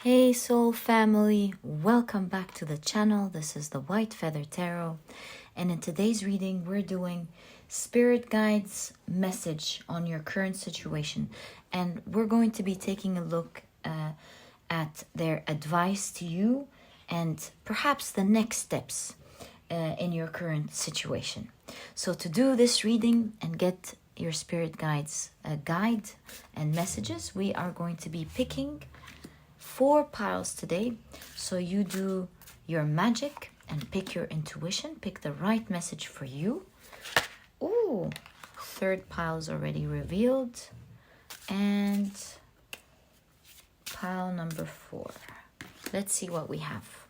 Hey soul family, welcome back to the channel. This is the White Feather Tarot, and in today's reading we're doing Spirit Guides message on your current situation, and we're going to be taking a look at their advice to you and perhaps the next steps in your current situation. So to do this reading and get your Spirit Guides guide and messages, we are going to be picking 4 piles today. So you do your magic and pick your intuition, pick the right message for you. Ooh, 3rd pile's already revealed, and pile number 4. Let's see what we have.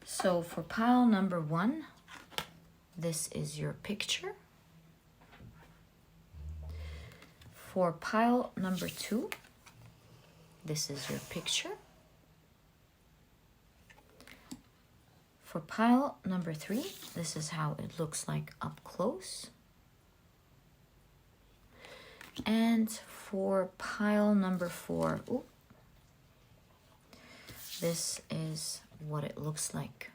So for pile number 1, this is your picture. For pile number 2, this is your picture. For pile number 3, this is how it looks like up close. And for pile number 4, ooh, this is what it looks like.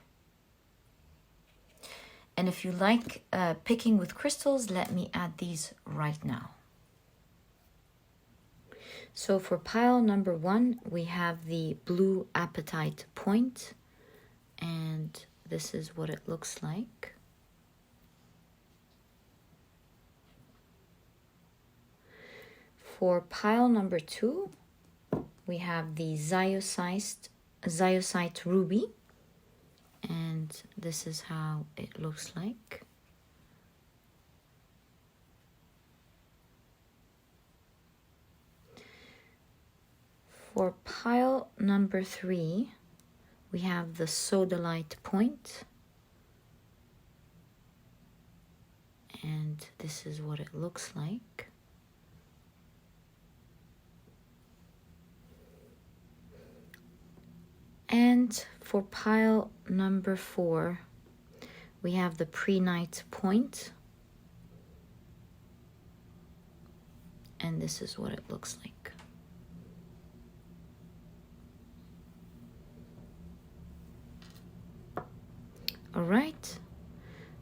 And if you like picking with crystals, let me add these right now. So for pile number 1, we have the blue Apetite point, and this is what it looks like. For pile number 2, we have the Zoisite ruby, and this is how it looks like. For pile number 3, we have the Sodalite point, and this is what it looks like. And for pile number 4, we have the Prehnite point, and this is what it looks like. All right,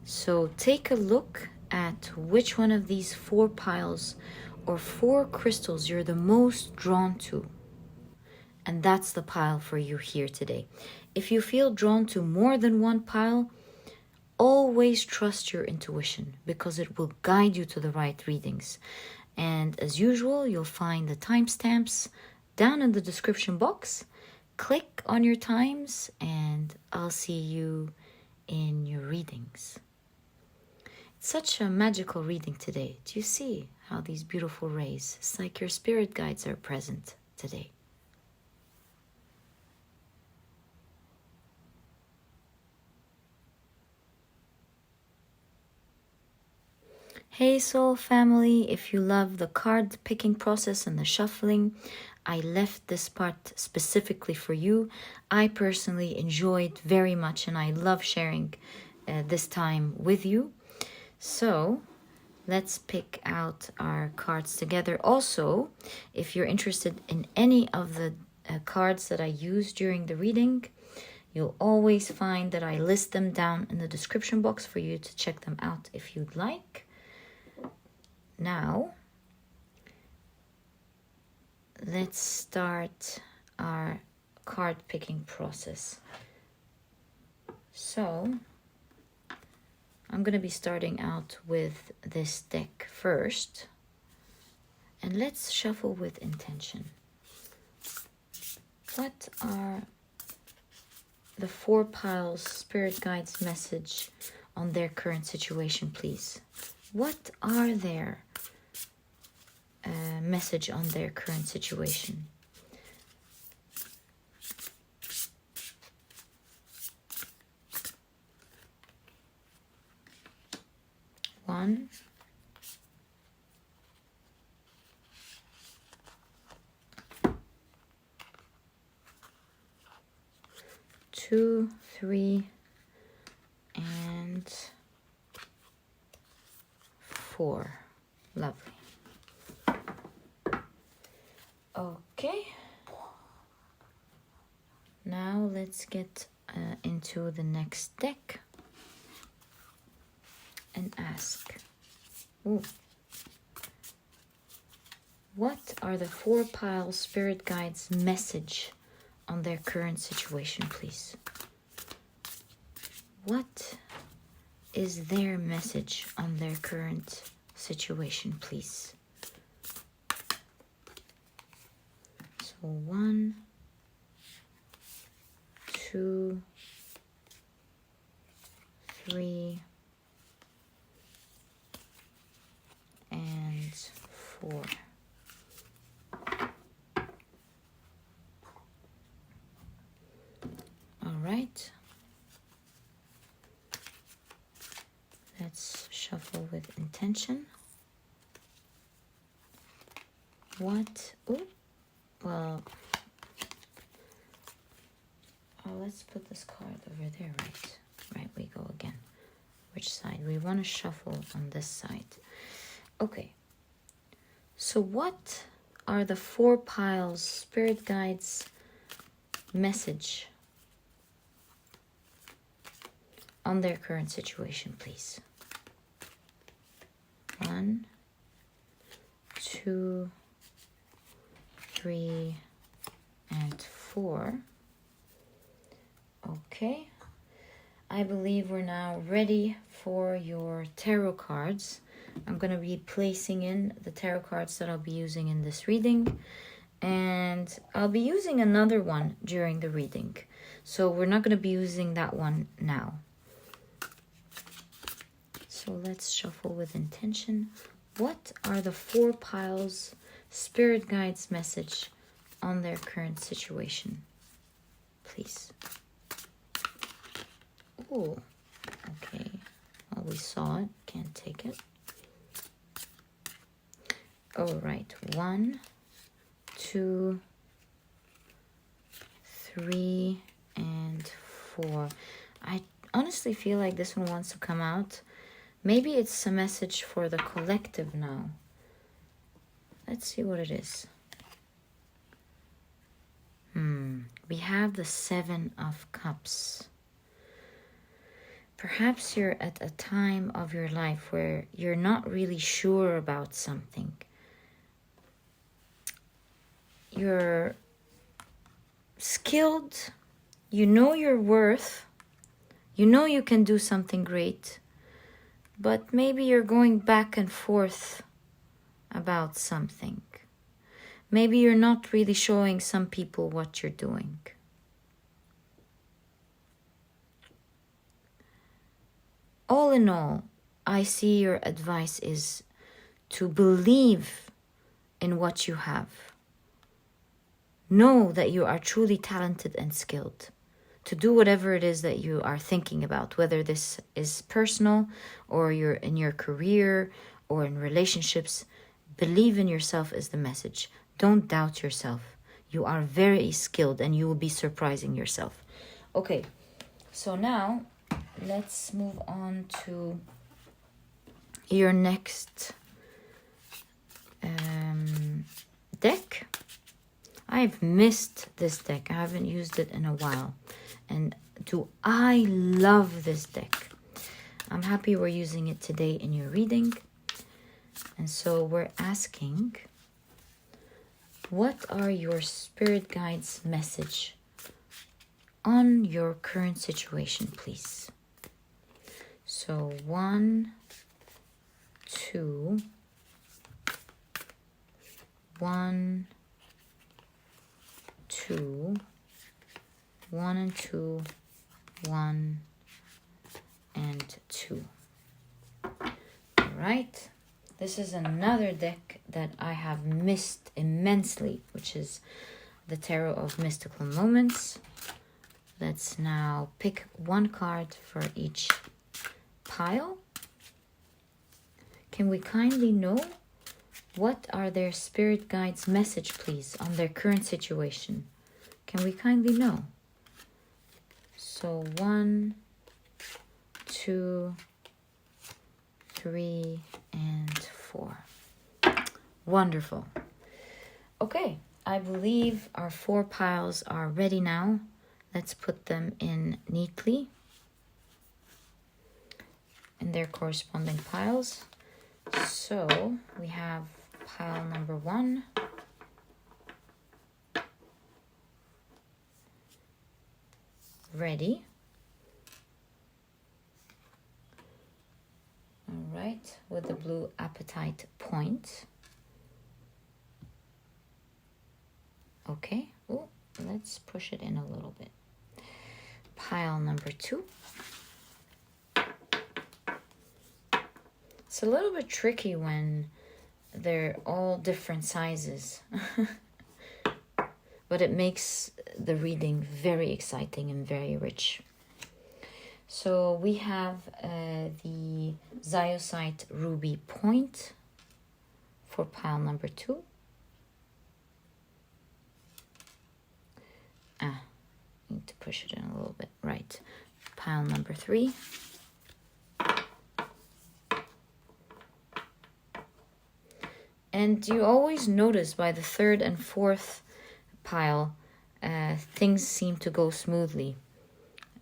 so take a look at which one of these 4 piles or 4 crystals you're the most drawn to. And that's the pile for you here today. If you feel drawn to more than one pile, always trust your intuition because it will guide you to the right readings. And as usual, you'll find the timestamps down in the description box. Click on your times and I'll see you in your readings. It's such a magical reading today. Do you see how these beautiful rays, it's like your spirit guides are present today. Hey soul family, if you love the card picking process and the shuffling, I left this part specifically for you. I personally enjoyed very much and I love sharing this time with you. So let's pick out our cards together. Also, if you're interested in any of the cards that I use during the reading, you'll always find that I list them down in the description box for you to check them out if you'd like. Now, let's start our card picking process. So, I'm going to be starting out with this deck first. And let's shuffle with intention. What are the 4 piles Spirit Guides message on their current situation, please? What are their message on their current situation? One, two, 3, and 4. Lovely. Okay. Now let's get into the next deck and ask, what are the 4 piles spirit guides' message on their current situation, please? What is their message on their current situation, please? So 1, 2, 3, and 4. All right. Let's shuffle with intention. What? Well, let's put this card over there, right? Right, we go again. Which side? We want to shuffle on this side. Okay. So what are the 4 piles spirit guides' message on their current situation, please? 1, 2, 3, and 4. Okay. I believe we're now ready for your tarot cards. I'm going to be placing in the tarot cards that I'll be using in this reading. And I'll be using another one during the reading. So we're not going to be using that one now. So let's shuffle with intention. What are the 4 piles spirit guides' message on their current situation, please? Oh, okay. Well, we saw it. Can't take it. All right. 1, 2, 3, and 4. I honestly feel like this one wants to come out. Maybe it's a message for the collective now. Let's see what it is. We have the 7 of Cups. Perhaps you're at a time of your life where you're not really sure about something. You're skilled. You know your worth. You know you can do something great. But maybe you're going back and forth about something. Maybe you're not really showing some people what you're doing. All in all, I see your advice is to believe in what you have. Know that you are truly talented and skilled to do whatever it is that you are thinking about, whether this is personal or you're in your career or in relationships. Believe in yourself is the message. Don't doubt yourself. You are very skilled and you will be surprising yourself. Okay, so now let's move on to your next deck. I've missed this deck. I haven't used it in a while. And do I love this deck. I'm happy we're using it today in your reading. And so we're asking, what are your spirit guides' message on your current situation, please? So 1, 2, 1, 2, 1 and 2, 1 and 2. All right. This is another deck that I have missed immensely, which is the Tarot of Mystical Moments. Let's now pick one card for each pile. Can we kindly know what are their spirit guides' message, please, on their current situation? Can we kindly know? So 1, 2, 3, and 4. Wonderful. Okay, I believe our 4 piles are ready now. Let's put them in neatly in their corresponding piles. So we have pile number 1. Ready. All right, with the blue Apetite point. Okay, oh, let's push it in a little bit. Pile number 2. It's a little bit tricky when they're all different sizes, but it makes the reading very exciting and very rich. So we have the Zoisite ruby point for pile number 2. Need to push it in a little bit. Right. Pile number 3. And you always notice by the 3rd and 4th pile, things seem to go smoothly.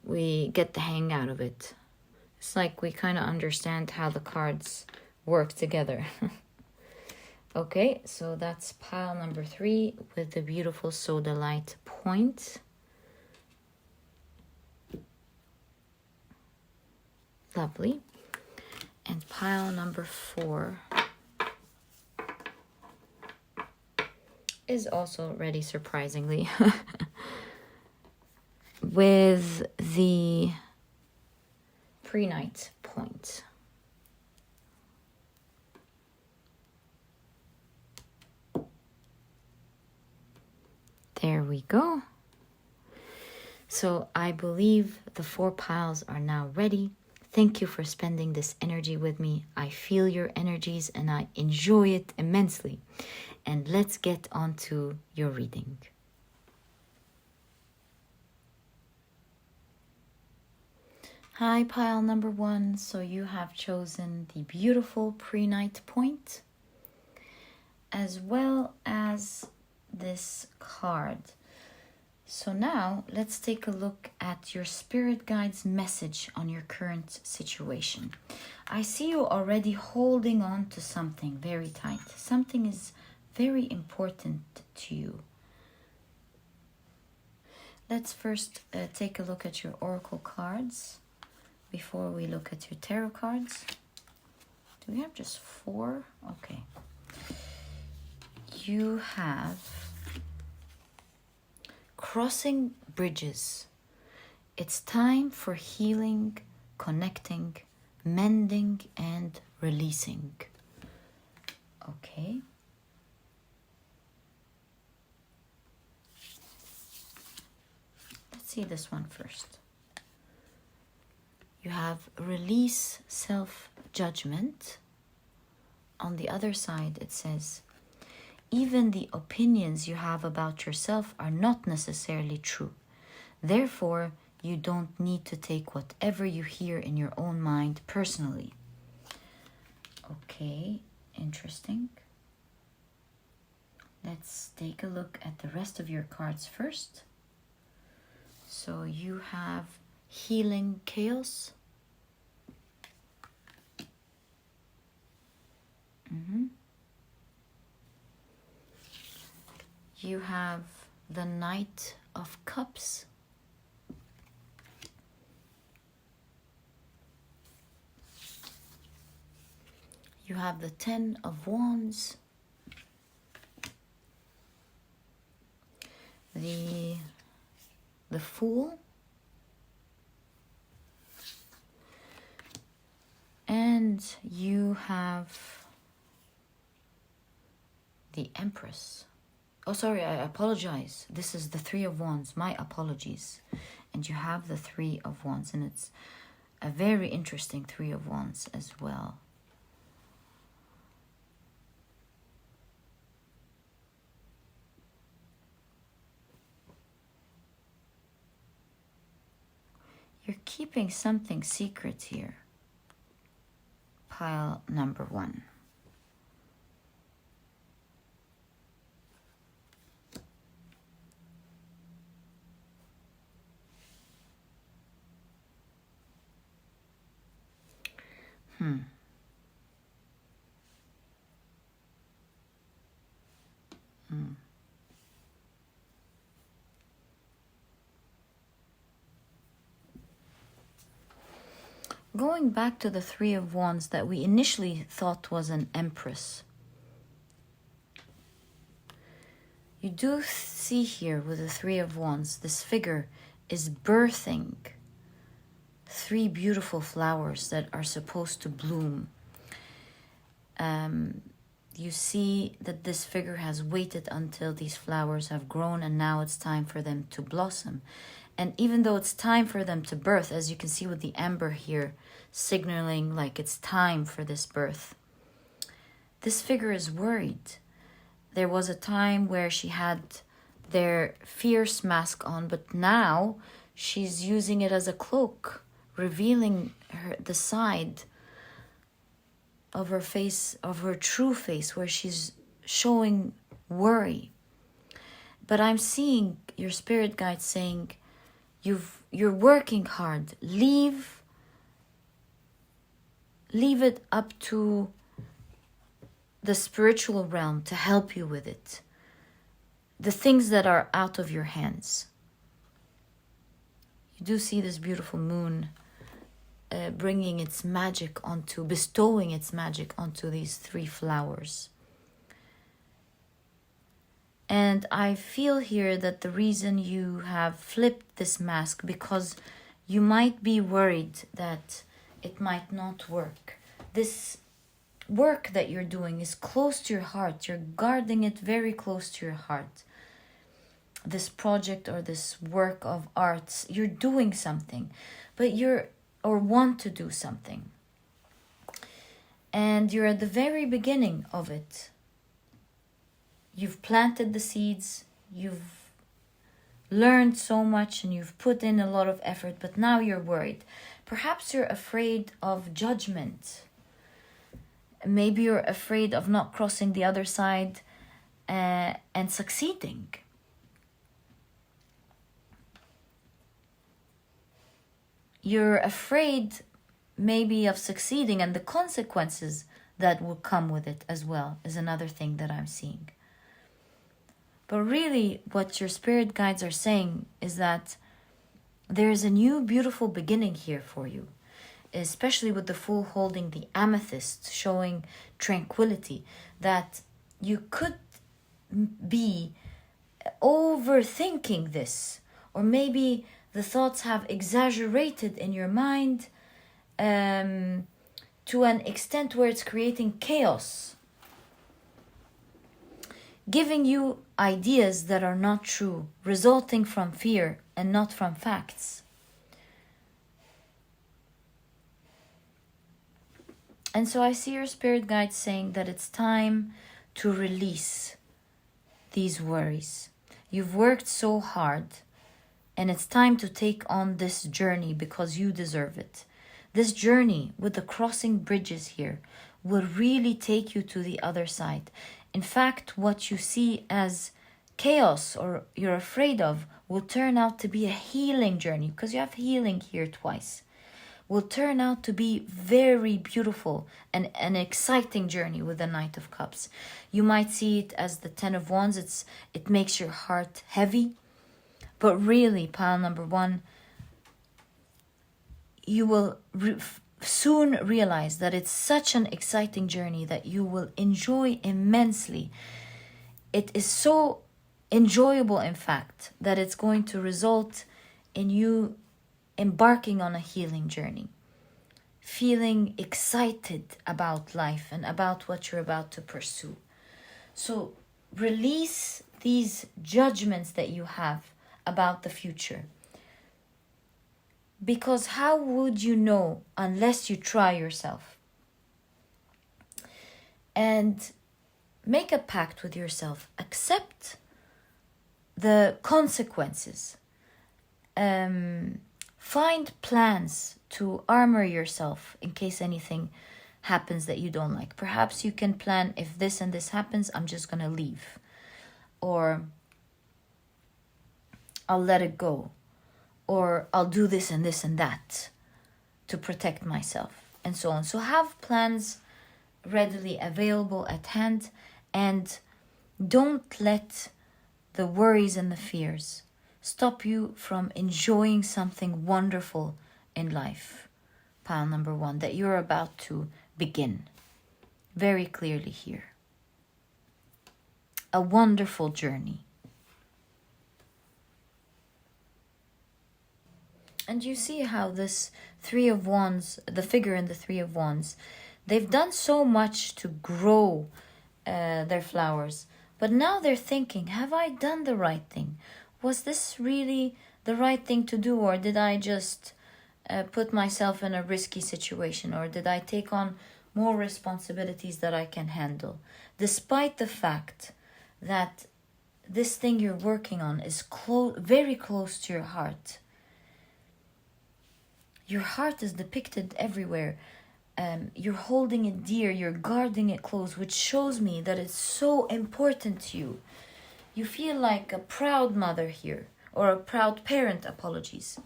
We get the hang out of it. It's like we kind of understand how the cards work together. Okay, so that's pile number 3 with the beautiful Sodalite point. Lovely. And pile number 4 is also ready, surprisingly, with the Prehnite point. There we go. So I believe the 4 piles are now ready. Thank you for spending this energy with me. I feel your energies and I enjoy it immensely. And let's get on to your reading. Hi, pile number 1. So you have chosen the beautiful Prehnite point, as well as this card. So now let's take a look at your spirit guide's message on your current situation. I see you already holding on to something very tight. Something is very important to you. Let's first take a look at your oracle cards before we look at your tarot cards. Do we have just 4? Okay. You have crossing bridges. It's time for healing, connecting, mending, and releasing. Okay. Let's see this one first. You have release self-judgment. On the other side, it says, even the opinions you have about yourself are not necessarily true. Therefore, you don't need to take whatever you hear in your own mind personally. Okay, interesting. Let's take a look at the rest of your cards first. So you have healing chaos. You have the Knight of Cups. You have the Ten of Wands. The Fool. And you have the Empress. Oh, sorry, I apologize. This is the Three of Wands. My apologies. And you have the Three of Wands. And it's a very interesting Three of Wands as well. You're keeping something secret here. Pile number 1. Going back to the Three of Wands that we initially thought was an Empress. You do see here with the Three of Wands, this figure is birthing three beautiful flowers that are supposed to bloom. You see that this figure has waited until these flowers have grown, and now it's time for them to blossom. And even though it's time for them to birth, as you can see with the amber here, signaling like it's time for this birth, this figure is worried. There was a time where she had their fierce mask on, but now she's using it as a cloak, revealing the side of her face, of her true face, where she's showing worry. But I'm seeing your spirit guide saying, you're working hard. Leave it up to the spiritual realm to help you with it. The things that are out of your hands. You do see this beautiful moon bringing its magic onto, bestowing its magic onto these three flowers. And I feel here that the reason you have flipped this mask, because you might be worried that it might not work. This work that you're doing is close to your heart. You're guarding it very close to your heart. This project or this work of arts, you're doing something, but or want to do something. And you're at the very beginning of it. You've planted the seeds, you've learned so much, and you've put in a lot of effort, but now you're worried. Perhaps you're afraid of judgment. Maybe you're afraid of not crossing the other side and succeeding. You're afraid maybe of succeeding, and the consequences that will come with it as well is another thing that I'm seeing. But really what your spirit guides are saying is that there's a new beautiful beginning here for you, especially with the Fool holding the amethyst, showing tranquility, that you could be overthinking this, or maybe the thoughts have exaggerated in your mind to an extent where it's creating chaos, giving you ideas that are not true, resulting from fear and not from facts. And so I see your spirit guide saying that it's time to release these worries. You've worked so hard, and it's time to take on this journey because you deserve it. This journey with the crossing bridges here will really take you to the other side. In fact, what you see as chaos or you're afraid of will turn out to be a healing journey, because you have healing here twice. Will turn out to be very beautiful and an exciting journey with the Knight of Cups. You might see it as the Ten of Wands. It makes your heart heavy. But really, pile number one, you will soon realize that it's such an exciting journey that you will enjoy immensely. It is so enjoyable, in fact, that it's going to result in you embarking on a healing journey, feeling excited about life and about what you're about to pursue. So release these judgments that you have about the future. Because how would you know unless you try yourself? And make a pact with yourself. Accept the consequences. Find plans to armor yourself in case anything happens that you don't like. Perhaps you can plan, if this and this happens, I'm just going to leave. Or I'll let it go. Or I'll do this and this and that to protect myself. and so on. So have plans readily available at hand, and don't let the worries and the fears stop you from enjoying something wonderful in life. Pile number 1, that you're about to begin. Very clearly here. A wonderful journey. And you see how this 3 of Wands, the figure in the 3 of Wands, they've done so much to grow their flowers. But now they're thinking, have I done the right thing? Was this really the right thing to do? Or did I just put myself in a risky situation? Or did I take on more responsibilities that I can handle? Despite the fact that this thing you're working on is very close to your heart. Your heart is depicted everywhere. You're holding it dear, you're guarding it close, which shows me that it's so important to you. You feel like a proud mother here, or a proud parent, apologies.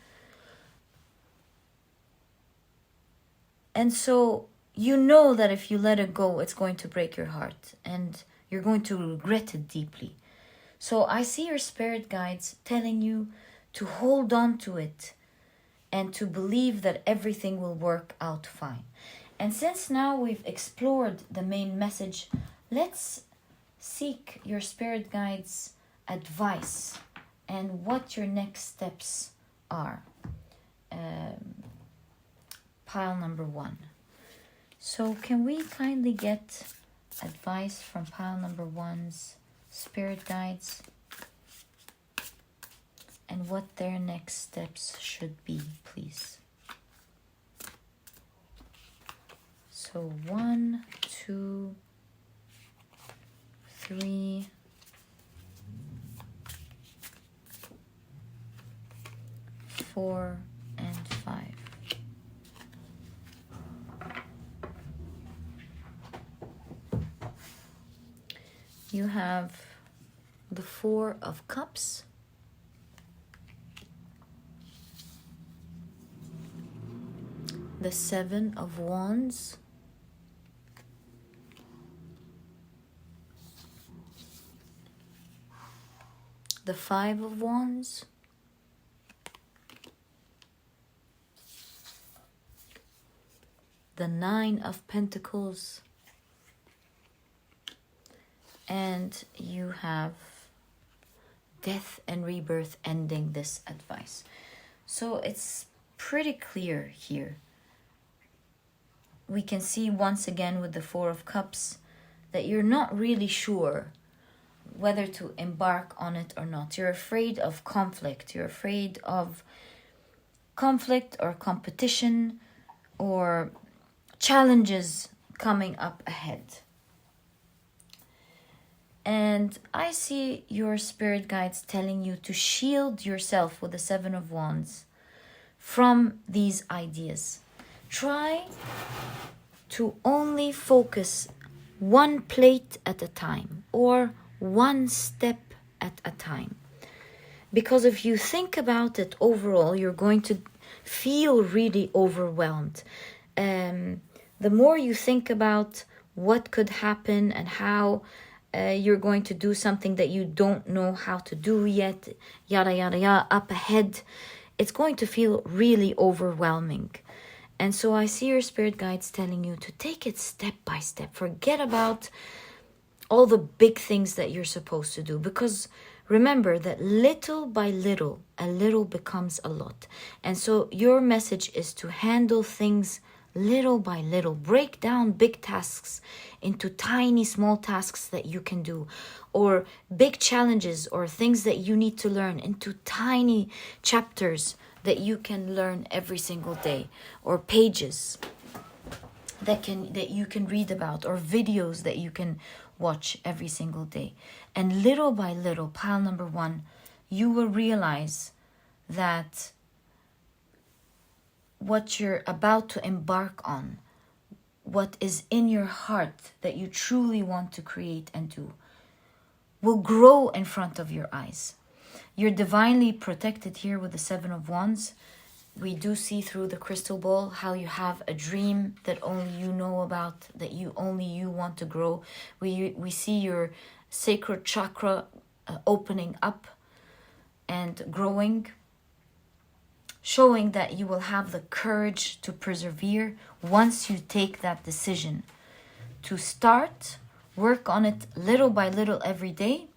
And so you know that if you let it go, it's going to break your heart and you're going to regret it deeply. So I see your spirit guides telling you to hold on to it and to believe that everything will work out fine. And since now we've explored the main message, let's seek your spirit guides' advice and what your next steps are. Pile number 1. So can we kindly get advice from pile number 1's spirit guides and what their next steps should be, please? So 1, 2, 3, 4, and 5. You have the 4 of Cups, the 7 of Wands, the 5 of Wands, the 9 of Pentacles, and you have death and rebirth ending this advice. So it's pretty clear here. We can see once again with the 4 of Cups that you're not really sure whether to embark on it or not. You're afraid of conflict. You're afraid of conflict or competition or challenges coming up ahead. And I see your spirit guides telling you to shield yourself with the 7 of Wands from these ideas. Try to only focus one plate at a time or one step at a time. Because if you think about it overall, you're going to feel really overwhelmed. The more you think about what could happen and how you're going to do something that you don't know how to do yet, yada, yada, yada, up ahead, it's going to feel really overwhelming. And so I see your spirit guides telling you to take it step by step. Forget about all the big things that you're supposed to do. Because remember that little by little, a little becomes a lot. And so your message is to handle things little by little. Break down big tasks into tiny, small tasks that you can do. Or big challenges or things that you need to learn into tiny chapters that you can learn every single day. Or pages that you can read about. Or videos that you can watch every single day. And little by little, pile number 1, you will realize that what you're about to embark on, what is in your heart that you truly want to create and do, will grow in front of your eyes. You're divinely protected here with the 7 of Wands. we do see through the crystal ball how you have a dream that only you know about, that only you want to grow. We see your sacral chakra opening up and growing, showing that you will have the courage to persevere once you take that decision to start, work on it little by little every day,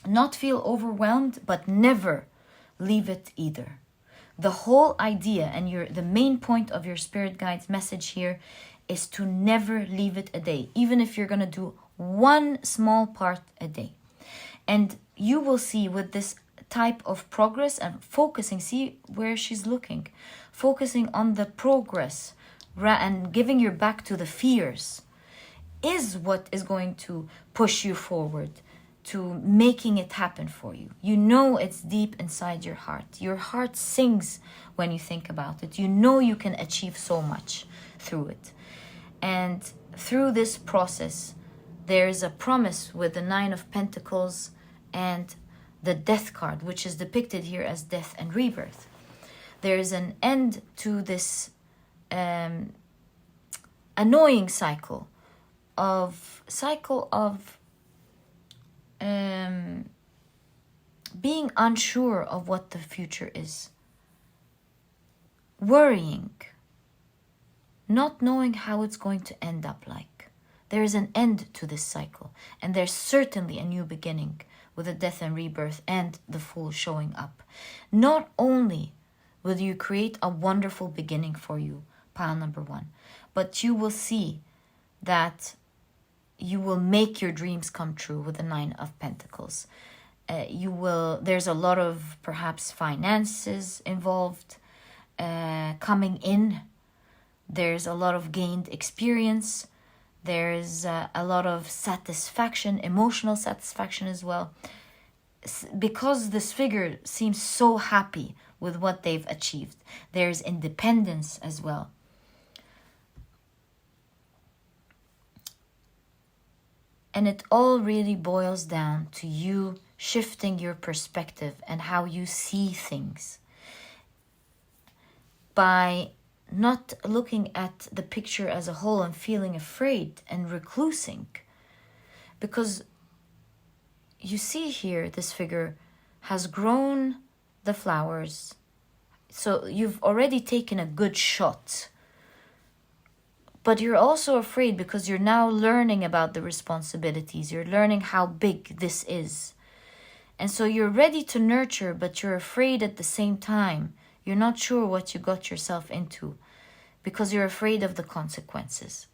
not feel overwhelmed, but never leave it either. The whole idea and the main point of your spirit guide's message here is to never leave it a day, even if you're going to do one small part a day. And you will see with this type of progress and focusing, see where she's looking, focusing on the progress and giving your back to the fears is what is going to push you forward to making it happen for you. You know it's deep inside your heart. Your heart sings when you think about it. You know you can achieve so much through it. And through this process, there is a promise with the 9 of Pentacles and the Death card, which is depicted here as death and rebirth. There is an end to this annoying cycle of being unsure of what the future is, worrying, not knowing how it's going to end up like. There is an end to this cycle, and there's certainly a new beginning with the death and rebirth and the Fool showing up. Not only will you create a wonderful beginning for you, pile number 1, but you will see that you will make your dreams come true with the 9 of Pentacles. There's a lot of perhaps finances involved coming in. There's a lot of gained experience. There's a lot of satisfaction, emotional satisfaction as well. Because this figure seems so happy with what they've achieved. There's independence as well. And it all really boils down to you shifting your perspective and how you see things. By not looking at the picture as a whole and feeling afraid and reclusing. Because you see here, this figure has grown the flowers. So you've already taken a good shot. But you're also afraid because you're now learning about the responsibilities. You're learning how big this is. And so you're ready to nurture, but you're afraid at the same time. You're not sure what you got yourself into because you're afraid of the consequences.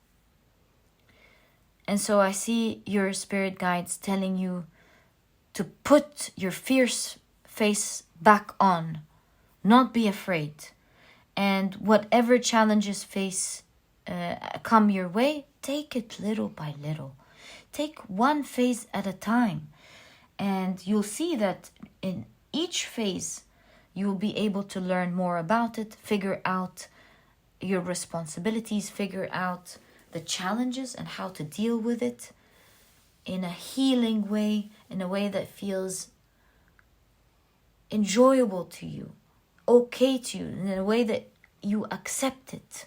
And so I see your spirit guides telling you to put your fierce face back on, not be afraid. And whatever challenges come your way, take it little by little. Take one phase at a time. And you'll see that in each phase, you will be able to learn more about it, figure out your responsibilities, figure out the challenges and how to deal with it in a healing way, in a way that feels enjoyable to you, okay to you, in a way that you accept it.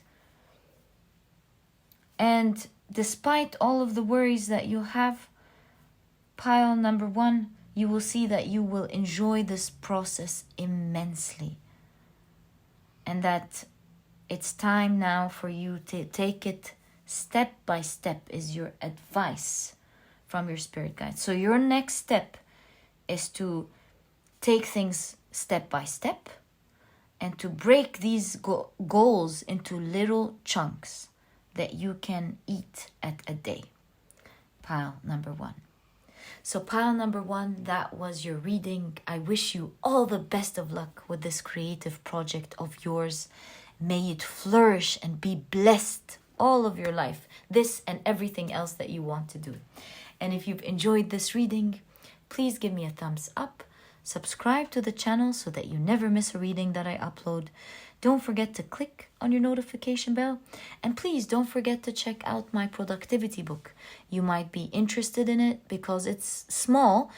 And despite all of the worries that you have, pile number 1, you will see that you will enjoy this process immensely. And that it's time now for you to take it step by step is your advice from your spirit guide. So your next step is to take things step by step and to break these goals into little chunks that you can eat at a day. Pile number 1. So pile number 1, that was your reading. I wish you all the best of luck with this creative project of yours. May it flourish and be blessed all of your life, this and everything else that you want to do. And if you've enjoyed this reading, please give me a thumbs up. Subscribe to the channel so that you never miss a reading that I upload. Don't forget to click on your notification bell. And please don't forget to check out my productivity book. You might be interested in it because it's small,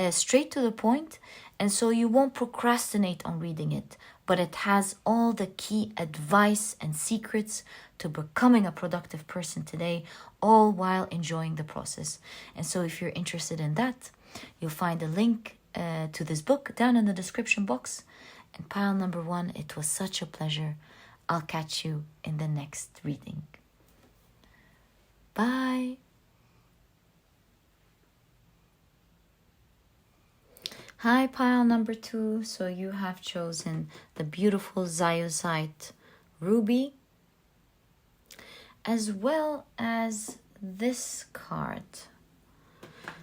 straight to the point, and so you won't procrastinate on reading it. But it has all the key advice and secrets to becoming a productive person today, all while enjoying the process. And so if you're interested in that, you'll find a link to this book down in the description box. And pile number 1, it was such a pleasure. I'll catch you in the next reading. Bye. Hi, pile number 2. So you have chosen the beautiful Zoisite ruby, as well as this card.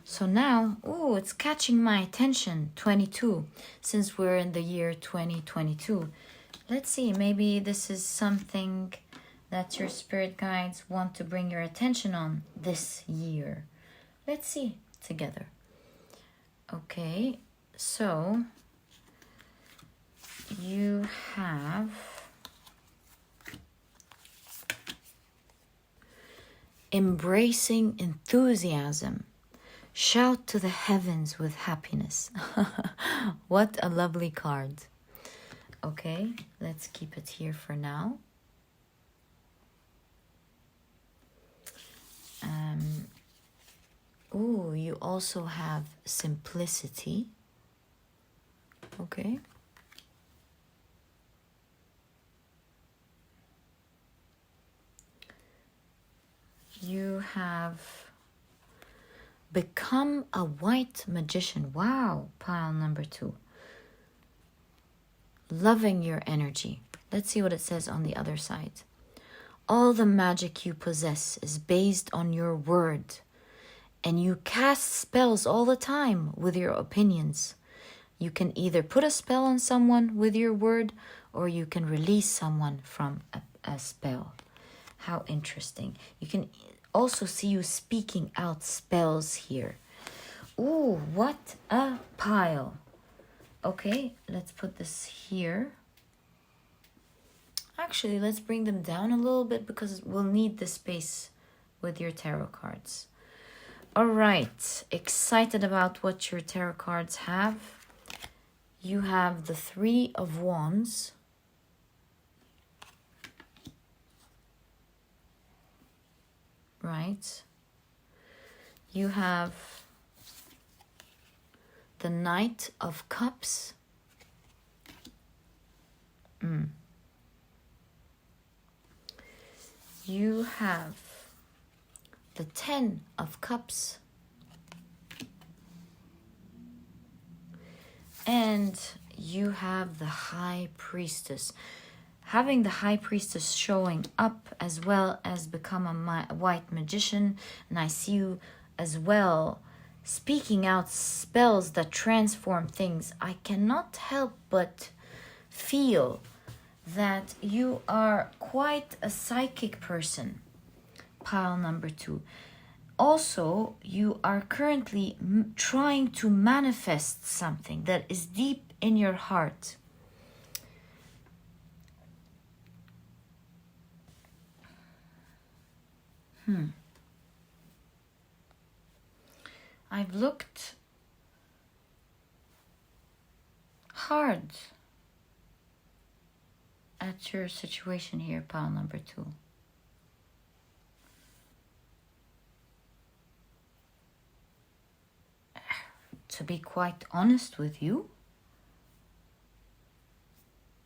So now, oh, it's catching my attention, 22, since we're in the year 2022. Let's see, maybe this is something that your spirit guides want to bring your attention on this year. Let's see together. Okay, so you have embracing enthusiasm. Shout to the heavens with happiness. What a lovely card. Okay, let's keep it here for now. Ooh, you also have simplicity. Okay. You have become a white magician. Wow, pile number 2. Loving your energy. Let's see what it says on the other side. All the magic you possess is based on your word, and you cast spells all the time with your opinions. You can either put a spell on someone with your word, or you can release someone from a spell. How interesting. You can also see you speaking out spells here. Ooh, what a pile. Okay, let's put this here. Actually, let's bring them down a little bit because we'll need the space with your tarot cards. All right, excited about what your tarot cards have. You have the 3 of Wands. Right. You have the Knight of Cups. You have the 10 of Cups. And you have the High Priestess. Having the High Priestess showing up as well as become a white magician. And I see you as well speaking out spells that transform things. I cannot help but feel that you are quite a psychic person. Pile number 2. Also, you are currently trying to manifest something that is deep in your heart. I've looked hard at your situation here, pile number 2. To be quite honest with you,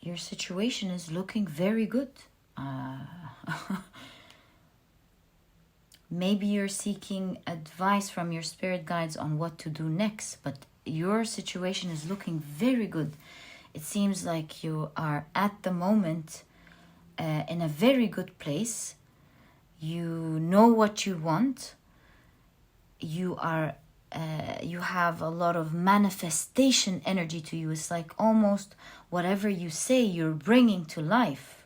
your situation is looking very good. Maybe you're seeking advice from your spirit guides on what to do next, but your situation is looking very good. It seems like you are at the moment in a very good place. You know what you want. You have a lot of manifestation energy to you. It's like almost whatever you say, you're bringing to life.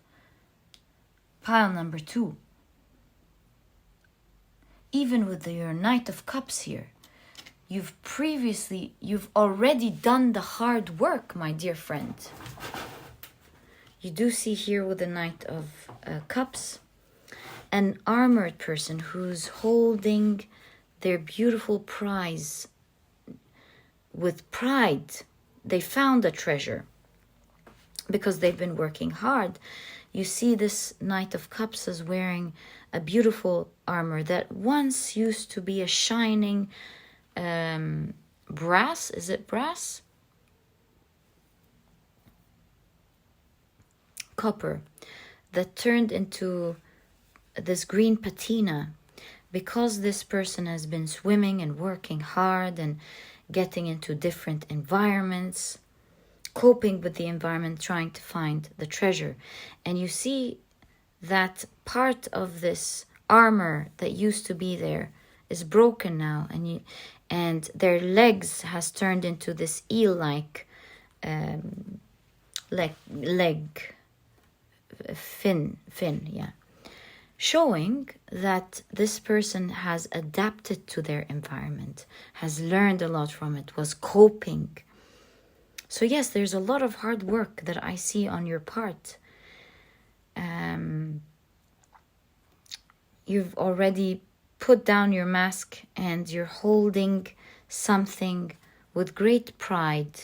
Pile number 2. Even with your Knight of Cups here, you've already done the hard work, my dear friend. you do see here with the Knight of Cups, an armored person who's holding their beautiful prize with pride. They found a treasure because they've been working hard. You see this Knight of Cups is wearing a beautiful armor that once used to be a shining brass. Is it brass? Copper, that turned into this green patina because this person has been swimming and working hard and getting into different environments, coping with the environment, trying to find the treasure. And you see that part of this armor that used to be there is broken now, and their legs has turned into this eel-like leg fin, yeah, showing that this person has adapted to their environment, has learned a lot from it, was coping. So yes, there's a lot of hard work that I see on your part. You've already put down your mask and you're holding something with great pride.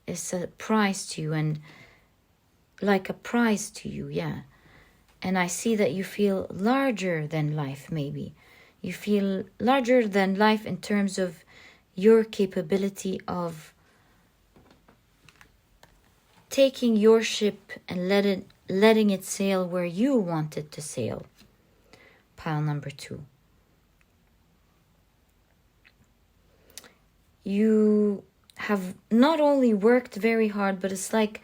It's a prize to you, and like a prize to you, yeah. And I see that you feel larger than life, maybe. You feel larger than life in terms of your capability of taking your ship and letting it sail where you want it to sail. Pile number 2. You have not only worked very hard, but it's like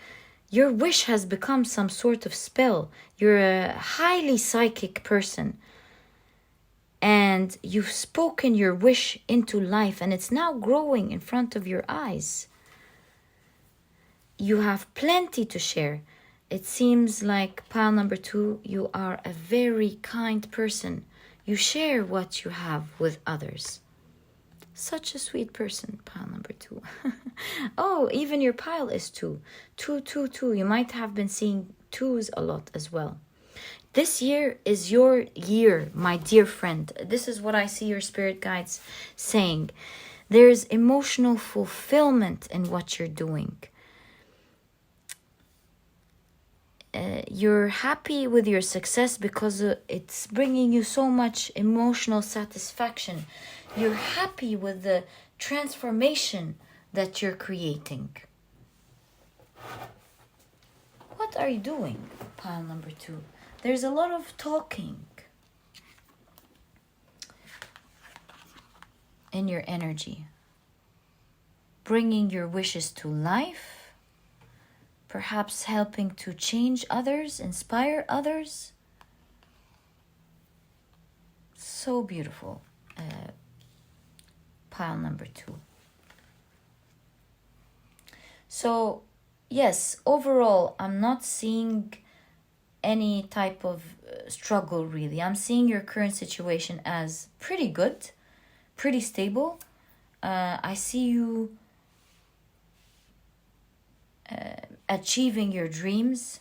your wish has become some sort of spell. You're a highly psychic person, and you've spoken your wish into life, and it's now growing in front of your eyes. You have plenty to share. It seems like, pile number 2, you are a very kind person. You share what you have with others. Such a sweet person, pile number 2. Oh, even your pile is 2. 2, 2, 2. You might have been seeing 2s a lot as well. This year is your year, my dear friend. This is what I see your spirit guides saying. There's emotional fulfillment in what you're doing. You're happy with your success because it's bringing you so much emotional satisfaction. You're happy with the transformation that you're creating. What are you doing, pile number 2? There's a lot of talking in your energy, bringing your wishes to life. Perhaps helping to change others, inspire others. So beautiful. Pile number 2. So, yes, overall, I'm not seeing any type of struggle, really. I'm seeing your current situation as pretty good, pretty stable. I see you achieving your dreams.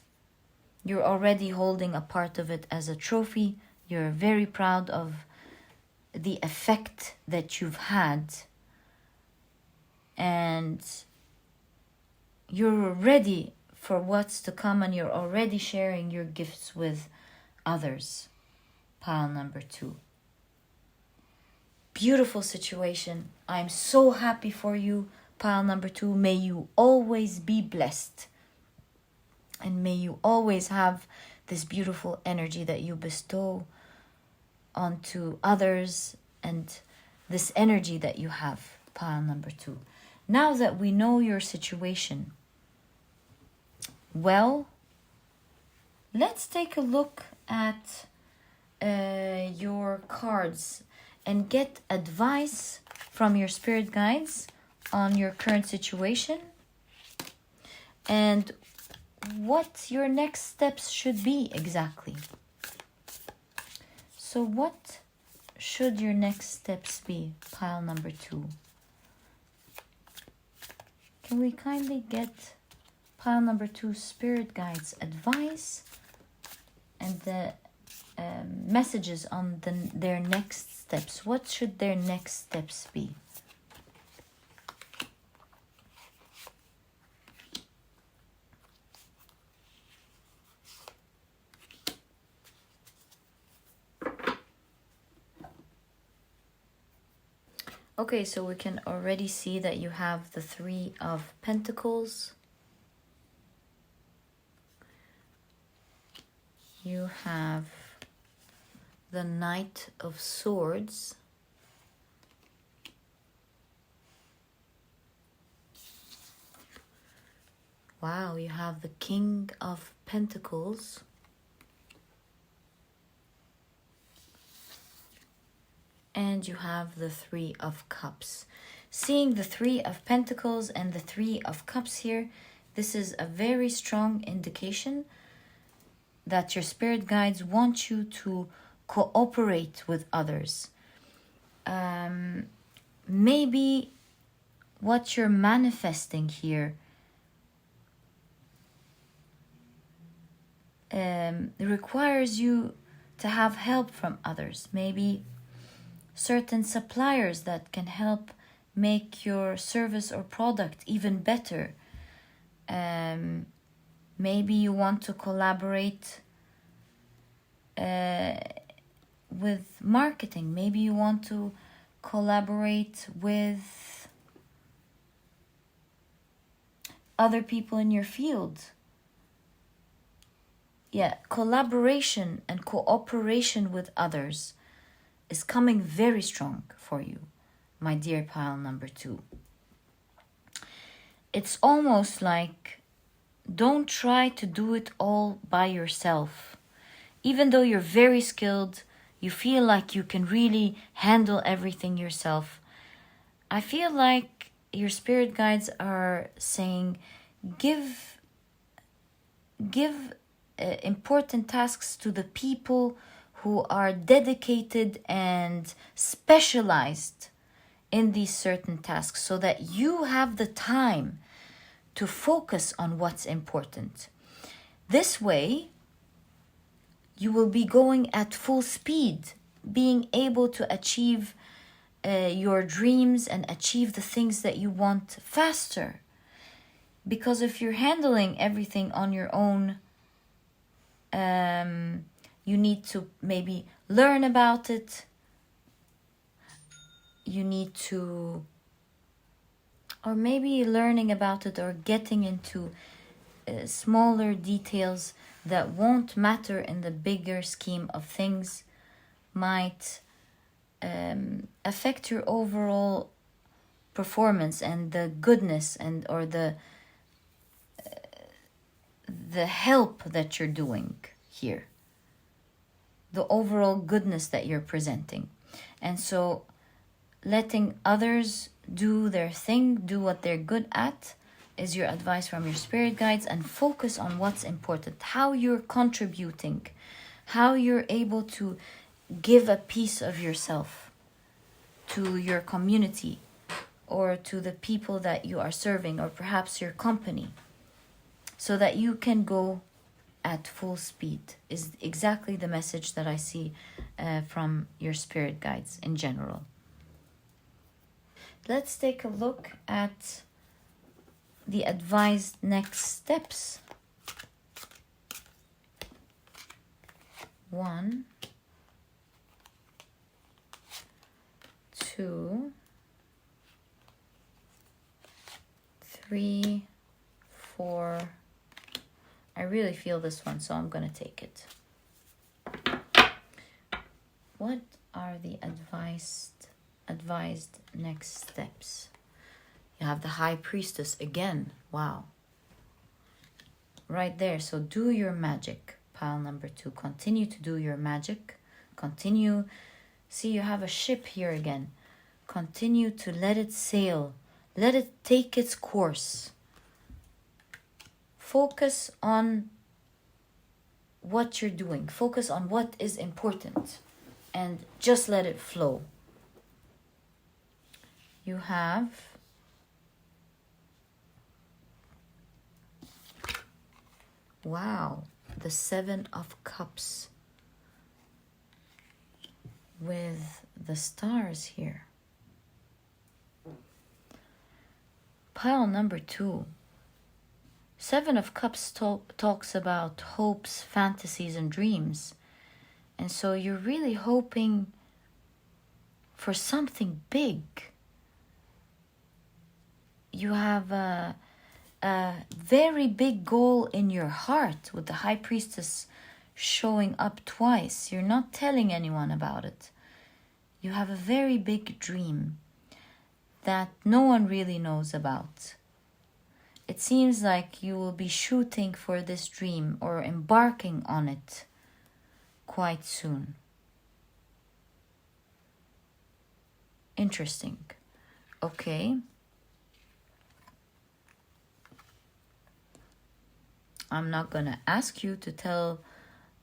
You're already holding a part of it as a trophy. You're very proud of the effect that you've had, and you're ready for what's to come, and you're already sharing your gifts with others. Pile number 2. Beautiful situation. I'm so happy for you. Pile number 2, may you always be blessed. And may you always have this beautiful energy that you bestow onto others, and this energy that you have, pile number 2. Now that we know your situation, well, let's take a look at your cards and get advice from your spirit guides on your current situation and what your next steps should be exactly. So what should your next steps be, pile number 2? Can we kindly get Pile number 2, spirit guides, advice, and the messages on their next steps. What should their next steps be? Okay, so we can already see that you have the 3 of Pentacles. You have the Knight of Swords. Wow, you have the King of Pentacles. And you have the 3 of Cups. Seeing the 3 of Pentacles and the 3 of Cups here, this is a very strong indication that your spirit guides want you to cooperate with others. Maybe what you're manifesting here requires you to have help from others. Maybe certain suppliers that can help make your service or product even better. Maybe you want to collaborate with marketing. Maybe you want to collaborate with other people in your field. Yeah, collaboration and cooperation with others is coming very strong for you, my dear pile number 2. It's almost like don't try to do it all by yourself. Even though you're very skilled, you feel like you can really handle everything yourself. I feel like your spirit guides are saying, give important tasks to the people who are dedicated and specialized in these certain tasks so that you have the time to focus on what's important. This way, you will be going at full speed, being able to achieve your dreams and achieve the things that you want faster. Because if you're handling everything on your own, you need to maybe learn about it. You need to, or maybe learning about it or getting into smaller details that won't matter in the bigger scheme of things might affect your overall performance and the goodness and or the help that you're doing here, the overall goodness that you're presenting. And so letting others do their thing, do what they're good at, is your advice from your spirit guides, and focus on what's important, how you're contributing, how you're able to give a piece of yourself to your community or to the people that you are serving, or perhaps your company, so that you can go at full speed, is exactly the message that I see from your spirit guides in general. Let's take a look at the advised next steps. 1, 2, 3, 4. I really feel this one, so I'm going to take it. What are the advised next steps? You have the High Priestess again. Wow. Right there. So do your magic, pile number 2. Continue to do your magic. Continue. See, you have a ship here again. Continue to let it sail. Let it take its course. Focus on what you're doing. Focus on what is important. And just let it flow. You have Wow, the Seven of Cups with the stars here. Pile number 2. Seven of Cups talks about hopes, fantasies, and dreams. And so you're really hoping for something big. You have a very big goal in your heart, with the High Priestess showing up twice. You're not telling anyone about it. You have a very big dream that no one really knows about. It seems like you will be shooting for this dream or embarking on it quite soon. Interesting. Okay. I'm not gonna ask you to tell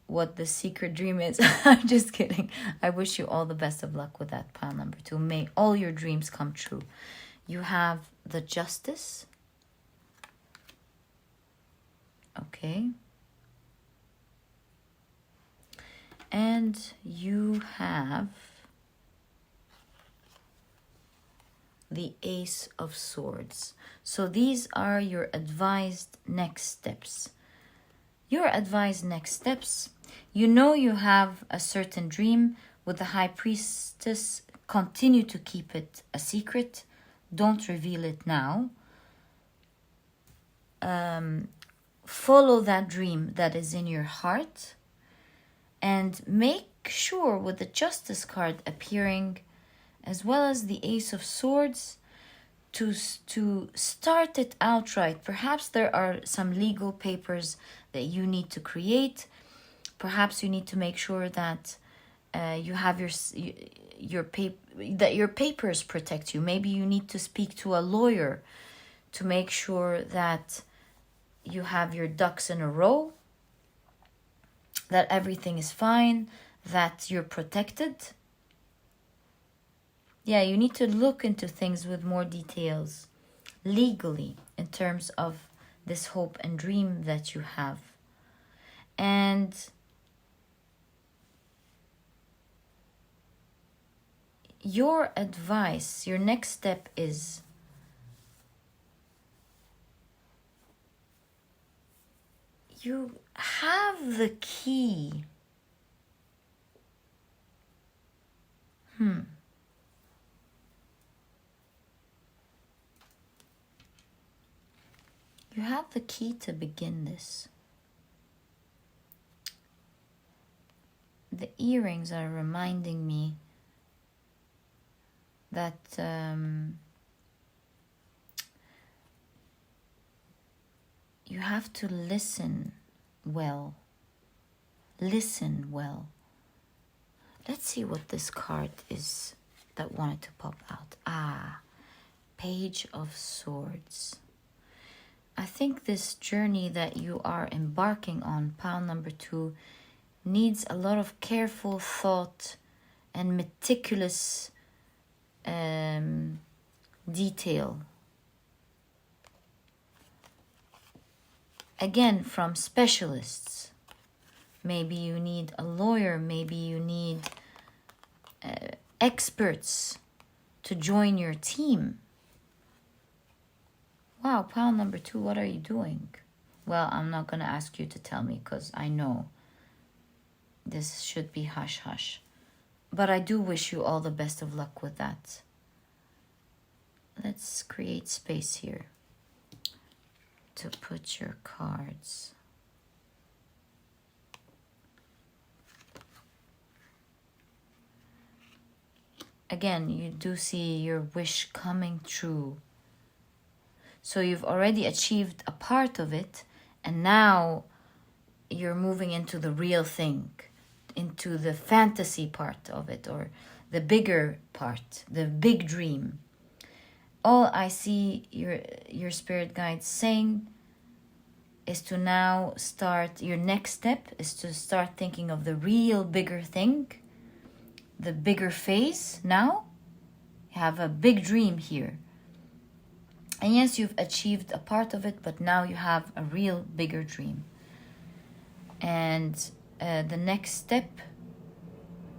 what the secret dream is. I'm just kidding. I wish you all the best of luck with that, pile number 2. May all your dreams come true. You have the Justice. Okay. And you have the Ace of Swords. So these are your advised next steps. Your advised next steps. You know you have a certain dream with the High Priestess. Continue to keep it a secret. Don't reveal it now. Follow that dream that is in your heart. And make sure, with the Justice card appearing, as well as the Ace of Swords, to start it outright. Perhaps there are some legal papers that you need to create. Perhaps you need to make sure that you have your papers protect you. Maybe you need to speak to a lawyer to make sure that you have your ducks in a row, that everything is fine, that you're protected. Yeah, you need to look into things with more details legally in terms of this hope and dream that you have. And your advice, your next step is you have the key. You have the key to begin this. The earrings are reminding me that you have to listen well. Listen well. Let's see what this card is that wanted to pop out. Page of Swords. I think this journey that you are embarking on, pile number 2, needs a lot of careful thought and meticulous detail. Again, from specialists. Maybe you need a lawyer, maybe you need experts to join your team. Wow, pile number 2, what are you doing? Well, I'm not going to ask you to tell me because I know this should be hush-hush. But I do wish you all the best of luck with that. Let's create space here to put your cards. Again, you do see your wish coming true. So you've already achieved a part of it, and now you're moving into the real thing, into the fantasy part of it, or the bigger part, the big dream. All I see your spirit guides saying is to now start, your next step is to start thinking of the real bigger thing, the bigger phase now. You have a big dream here. And yes, you've achieved a part of it, but now you have a real bigger dream. And the next step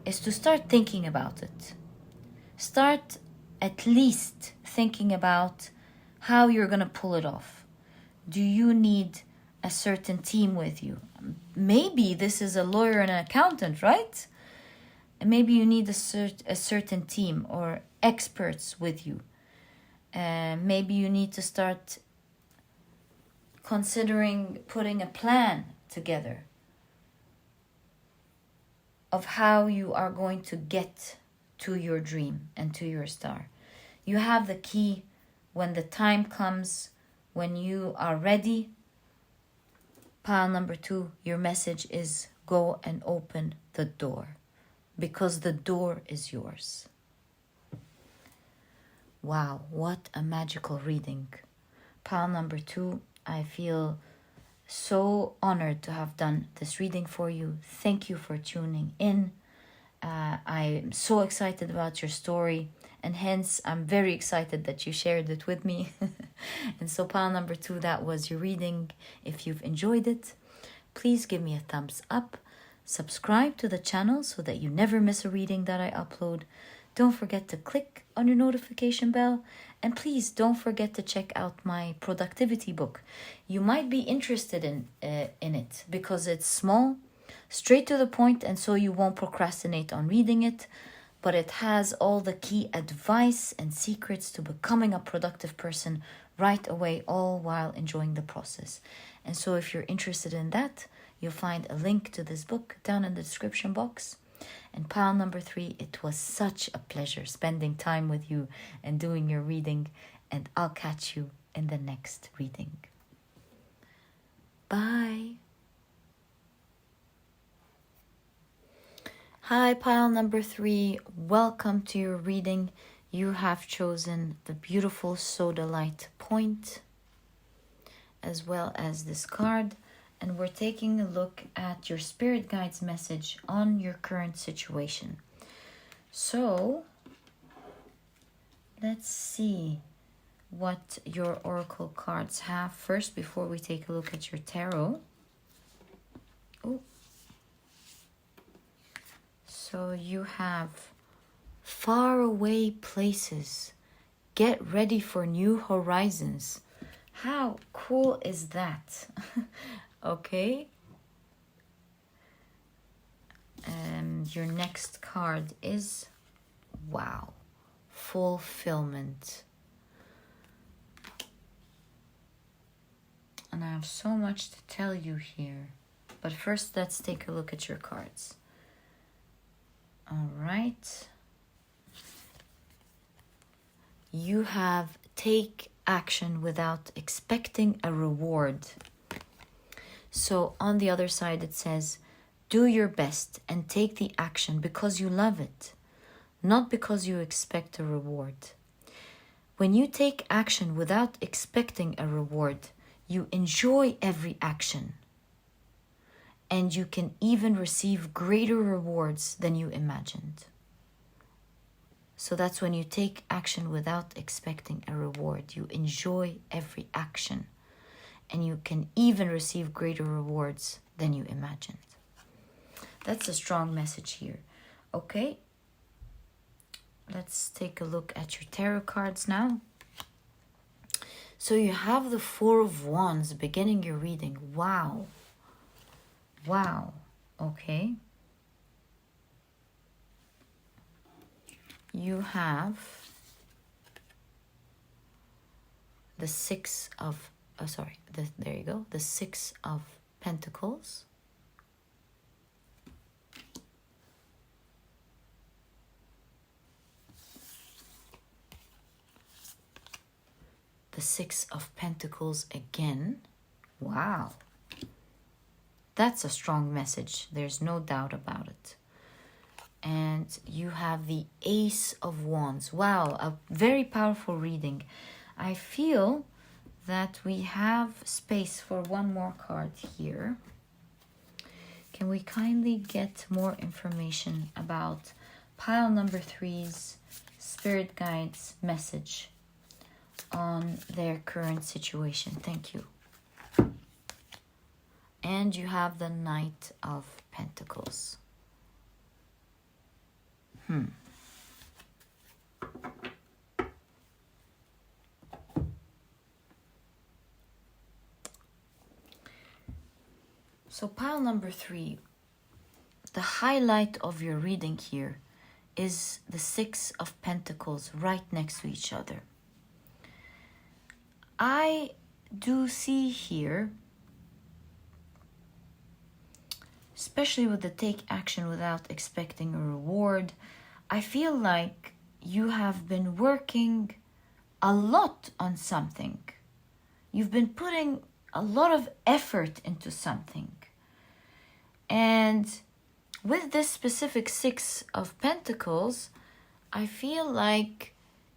is to start thinking about it. Start at least thinking about how you're going to pull it off. Do you need a certain team with you? Maybe this is a lawyer and an accountant, right? And maybe you need a certain team or experts with you. Maybe you need to start considering putting a plan together of how you are going to get to your dream and to your star. You have the key. When the time comes, when you are ready, pile number 2, your message is go and open the door, because the door is yours. Wow, what a magical reading. Pile number 2, I feel so honored to have done this reading for you. Thank you for tuning in. I'm so excited about your story, and hence I'm very excited that you shared it with me. And so pile number 2, that was your reading. If you've enjoyed it, please give me a thumbs up. Subscribe to the channel so that you never miss a reading that I upload. Don't forget to click on your notification bell. And please don't forget to check out my productivity book. You might be interested in it because it's small, straight to the point, and so you won't procrastinate on reading it. But it has all the key advice and secrets to becoming a productive person right away, all while enjoying the process. And so if you're interested in that, you'll find a link to this book down in the description box. And pile number 3, it was such a pleasure spending time with you and doing your reading. And I'll catch you in the next reading. Bye. Hi, pile number 3. Welcome to your reading. You have chosen the beautiful Sodalite point, as well as this card. And we're taking a look at your spirit guide's message on your current situation. So let's see what your oracle cards have first before we take a look at your tarot. Oh. So you have faraway places. Get ready for new horizons. How cool is that? Okay. Your next card is, wow, fulfillment. And I have so much to tell you here. But first, let's take a look at your cards. All right. You have take action without expecting a reward. So on the other side, it says, do your best and take the action because you love it, not because you expect a reward. When you take action without expecting a reward, you enjoy every action. And you can even receive greater rewards than you imagined. So that's when you take action without expecting a reward. You enjoy every action. And you can even receive greater rewards than you imagined. That's a strong message here. Okay. Let's take a look at your tarot cards now. So you have the 4 of Wands beginning your reading. Wow. Wow. Okay. You have the 6 of there you go. The 6 of Pentacles. The 6 of Pentacles again. Wow. That's a strong message. There's no doubt about it. And you have the Ace of Wands. Wow, a very powerful reading. I feel that we have space for one more card here. Can we kindly get more information about pile number 3's spirit guides message on their current situation? Thank you. and you have the Knight of Pentacles. So pile number 3, the highlight of your reading here is the 6 of Pentacles right next to each other. I do see here, especially with the take action without expecting a reward, I feel like you have been working a lot on something. You've been putting a lot of effort into something. And with this specific 6 of Pentacles, I feel like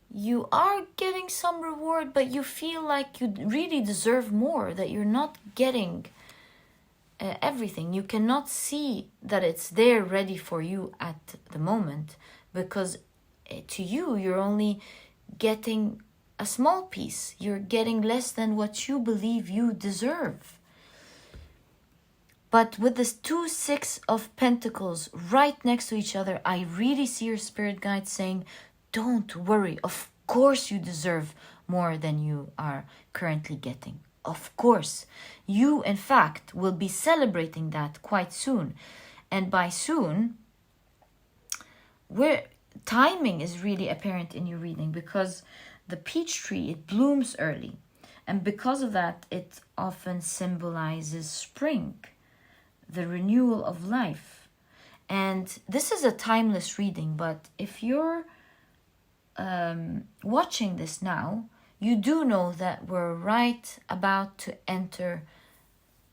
you are getting some reward, but you feel like you really deserve more, that you're not getting everything. You cannot see that it's there ready for you at the moment, because to you, you're only getting a small piece. You're getting less than what you believe you deserve. But with this 2 6 of Pentacles right next to each other, I really see your spirit guide saying, don't worry. Of course you deserve more than you are currently getting. Of course. You, in fact, will be celebrating that quite soon. And by soon, timing is really apparent in your reading, because the peach tree, it blooms early. And because of that, it often symbolizes spring, the renewal of life. And this is a timeless reading, but if you're watching this now, you do know that we're right about to enter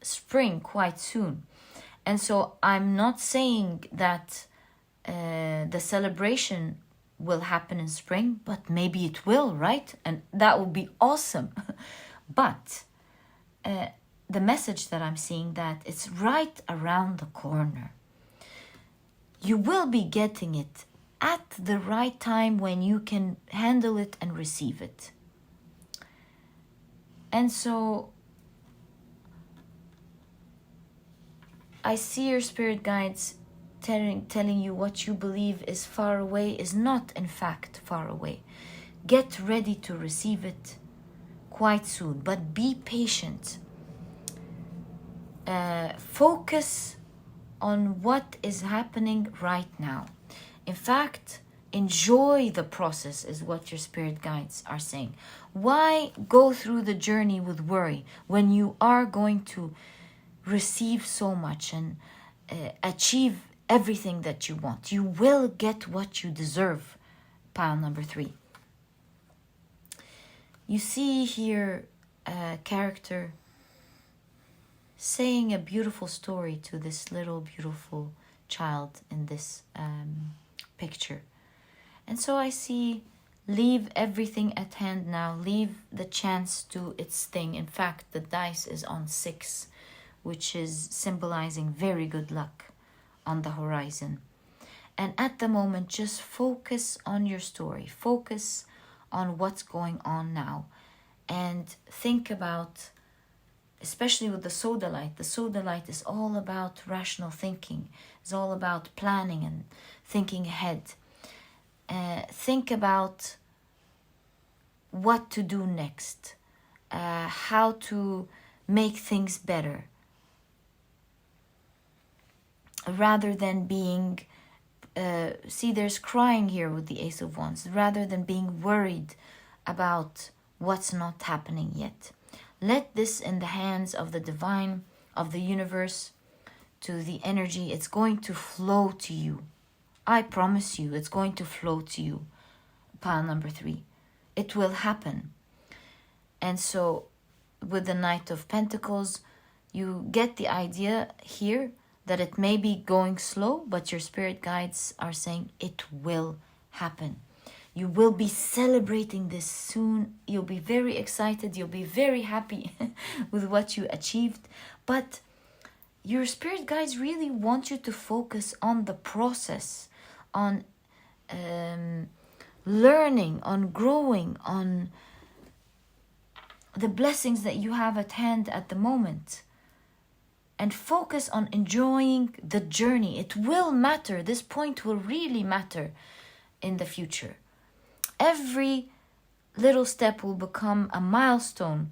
spring quite soon. And so I'm not saying that the celebration will happen in spring, but maybe it will, right? And that would be awesome. But the message that I'm seeing, that it's right around the corner. You will be getting it at the right time when you can handle it and receive it. And so I see your spirit guides telling you what you believe is far away is not in fact far away. Get ready to receive it quite soon, but be patient. Focus on what is happening right now. In fact, enjoy the process is what your spirit guides are saying. Why go through the journey with worry when you are going to receive so much and achieve everything that you want? You will get what you deserve. Pile number 3. You see here a character saying a beautiful story to this little beautiful child in this picture. And so I see, leave everything at hand now. Leave the chance to its thing. In fact, the dice is on 6, which is symbolizing very good luck on the horizon. And at the moment, just focus on your story. Focus on what's going on now. And think about, especially with the Sodalite. The Sodalite is all about rational thinking. It's all about planning and thinking ahead. Think about what to do next. How to make things better. Rather than being... see, there's crying here with the Ace of Wands. Rather than being worried about what's not happening yet. Let this in the hands of the divine, of the universe, to the energy. It's going to flow to you. I promise you, it's going to flow to you. Pile number 3. It will happen. And so, with the Knight of Pentacles, you get the idea here that it may be going slow, but your spirit guides are saying it will happen. You will be celebrating this soon. You'll be very excited. You'll be very happy with what you achieved. But your spirit guides really want you to focus on the process, on learning, on growing, on the blessings that you have at hand at the moment. and focus on enjoying the journey. It will matter. This point will really matter in the future. Every little step will become a milestone,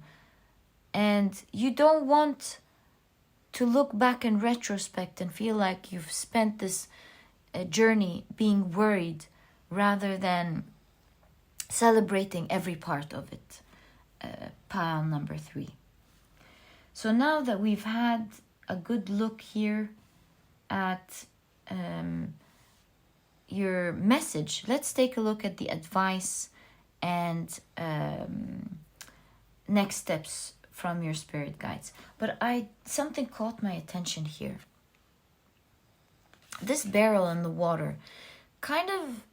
and you don't want to look back in retrospect and feel like you've spent this journey being worried rather than celebrating every part of it. Pile number 3. So now that we've had a good look here at your message, let's take a look at the advice and next steps from your spirit guides. But something caught my attention here. This barrel in the water kind of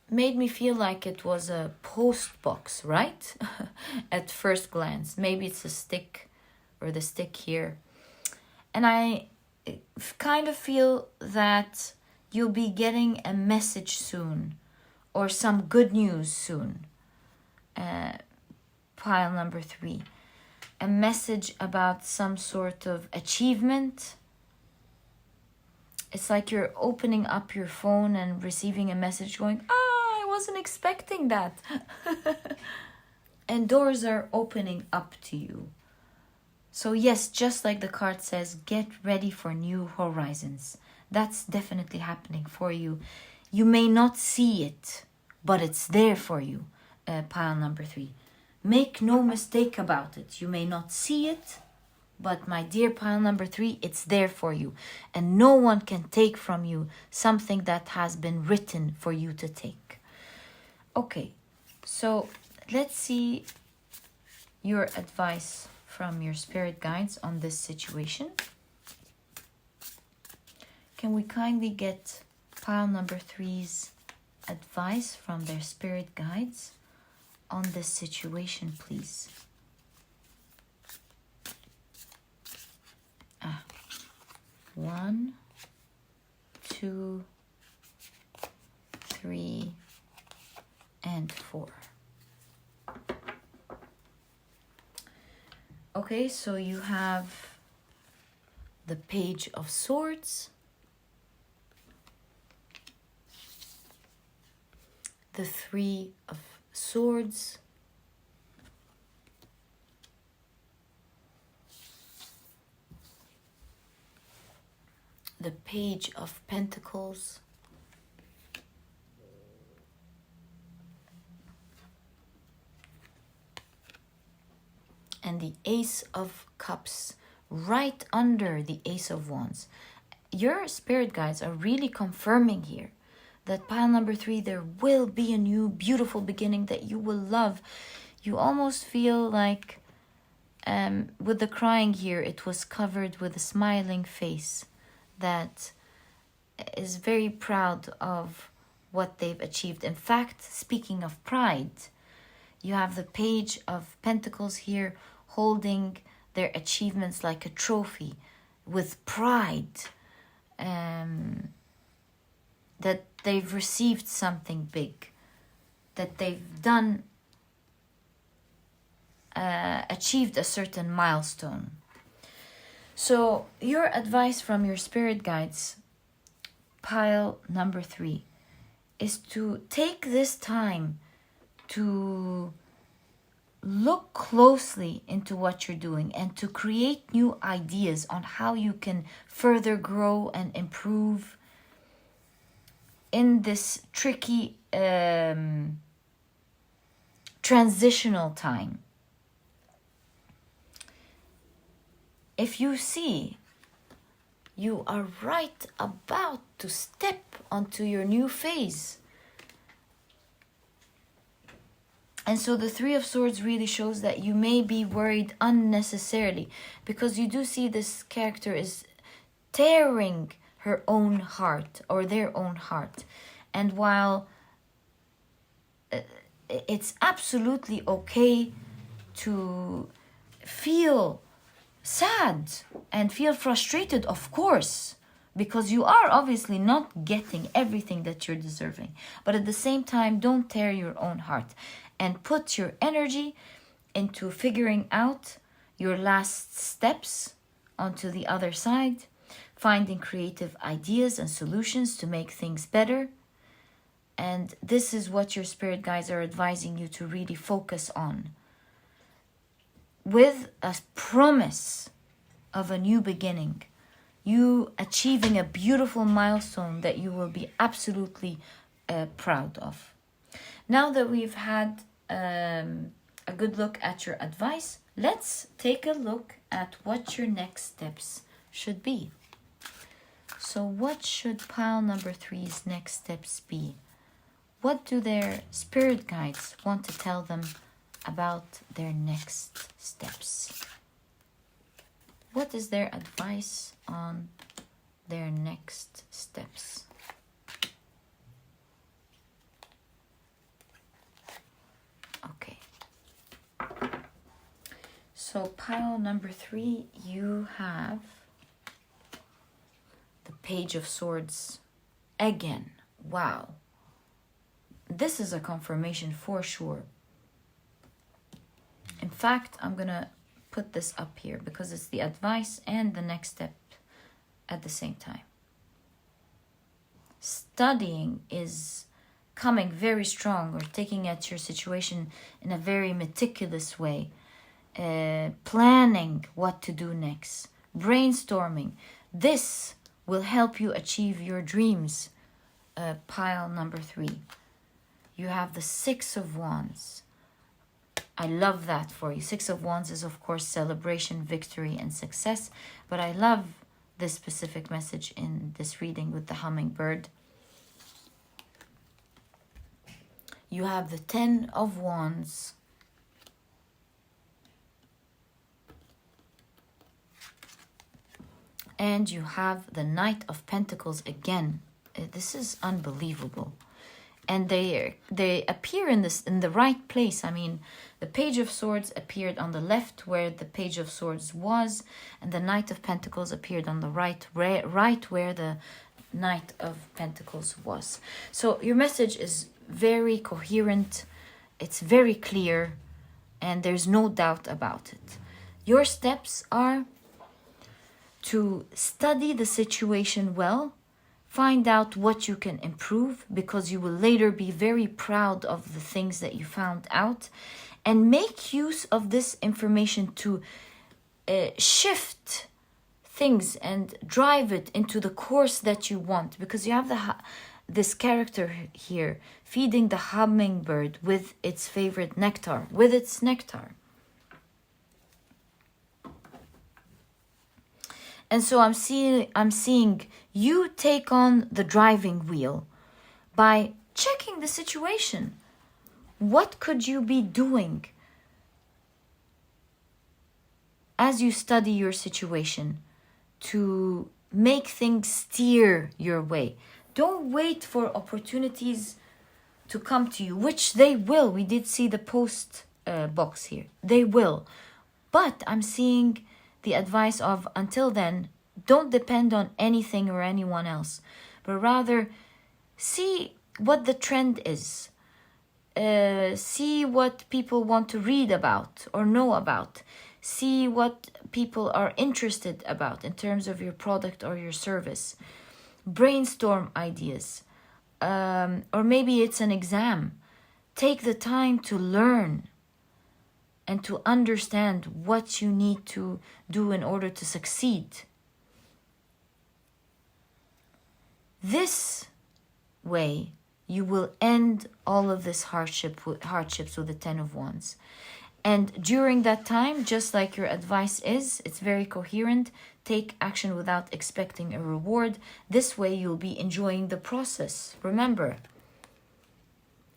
made me feel like it was a post box, right? At first glance. Maybe it's a stick, or the stick here. And I kind of feel that you'll be getting a message soon, or some good news soon. Pile number 3. A message about some sort of achievement. It's like you're opening up your phone and receiving a message going, I wasn't expecting that. And doors are opening up to you. So yes, just like the card says, get ready for new horizons. That's definitely happening for you. You may not see it, but it's there for you. Pile number 3. Make no mistake about it. You may not see it, but my dear pile number 3, it's there for you. And no one can take from you something that has been written for you to take. Okay, so let's see your advice from your spirit guides on this situation. Can we kindly get pile number 3's advice from their spirit guides on this situation, please? 1, 2, 3, and 4. Okay, so you have the Page of Swords, the 3 of Swords, the Page of Pentacles, and the Ace of Cups right under the Ace of Wands. Your spirit guides are really confirming here that pile number 3, there will be a new beautiful beginning that you will love. You almost feel like with the crying here, it was covered with a smiling face that is very proud of what they've achieved. In fact, speaking of pride, you have the Page of Pentacles here holding their achievements like a trophy with pride, that they've received something big, that they've done, achieved a certain milestone. So your advice from your spirit guides, pile number 3, is to take this time to look closely into what you're doing and to create new ideas on how you can further grow and improve in this tricky transitional time. If you see you are right about to step onto your new phase, and so the 3 of Swords really shows that you may be worried unnecessarily, because you do see this character is tearing her own heart or their own heart. And while it's absolutely okay to feel sad and feel frustrated, of course, because you are obviously not getting everything that you're deserving. But at the same time, don't tear your own heart and put your energy into figuring out your last steps onto the other side, finding creative ideas and solutions to make things better. And this is what your spirit guides are advising you to really focus on, with a promise of a new beginning, you achieving a beautiful milestone that you will be absolutely proud of. Now that we've had a good look at your advice, let's take a look at what your next steps should be. So what should pile number 3's next steps be? What do their spirit guides want to tell them about their next steps? What is their advice on their next steps? Okay. So pile number 3, you have the Page of Swords again. Wow. This is a confirmation for sure. In fact, I'm going to put this up here because it's the advice and the next step at the same time. Studying is coming very strong, or taking at your situation in a very meticulous way. Planning what to do next. Brainstorming. This will help you achieve your dreams. Pile number 3. You have the 6 of Wands. I love that for you. 6 of Wands is, of course, celebration, victory, and success. But I love this specific message in this reading with the hummingbird. You have the 10 of Wands. And you have the Knight of Pentacles again. This is unbelievable. And they appear in the right place. I mean, the Page of Swords appeared on the left where the Page of Swords was, and the Knight of Pentacles appeared on the right where the Knight of Pentacles was. So your message is very coherent, it's very clear, and there's no doubt about it. Your steps are to study the situation well, find out what you can improve, because you will later be very proud of the things that you found out, and make use of this information to shift things and drive it into the course that you want, because you have this character here feeding the hummingbird with its favorite nectar, with its nectar. And so I'm seeing you take on the driving wheel by checking the situation. What could you be doing as you study your situation to make things steer your way? Don't wait for opportunities to come to you, which they will. We did see the post box here. They will. But I'm seeing the advice of, until then, don't depend on anything or anyone else, but rather see what the trend is. See what people want to read about or know about. See what people are interested about in terms of your product or your service. Brainstorm ideas. Or maybe it's an exam. Take the time to learn and to understand what you need to do in order to succeed. This way, you will end all of this hardships with the 10 of Wands. And during that time, just like your advice is, it's very coherent. Take action without expecting a reward. This way, you'll be enjoying the process. Remember,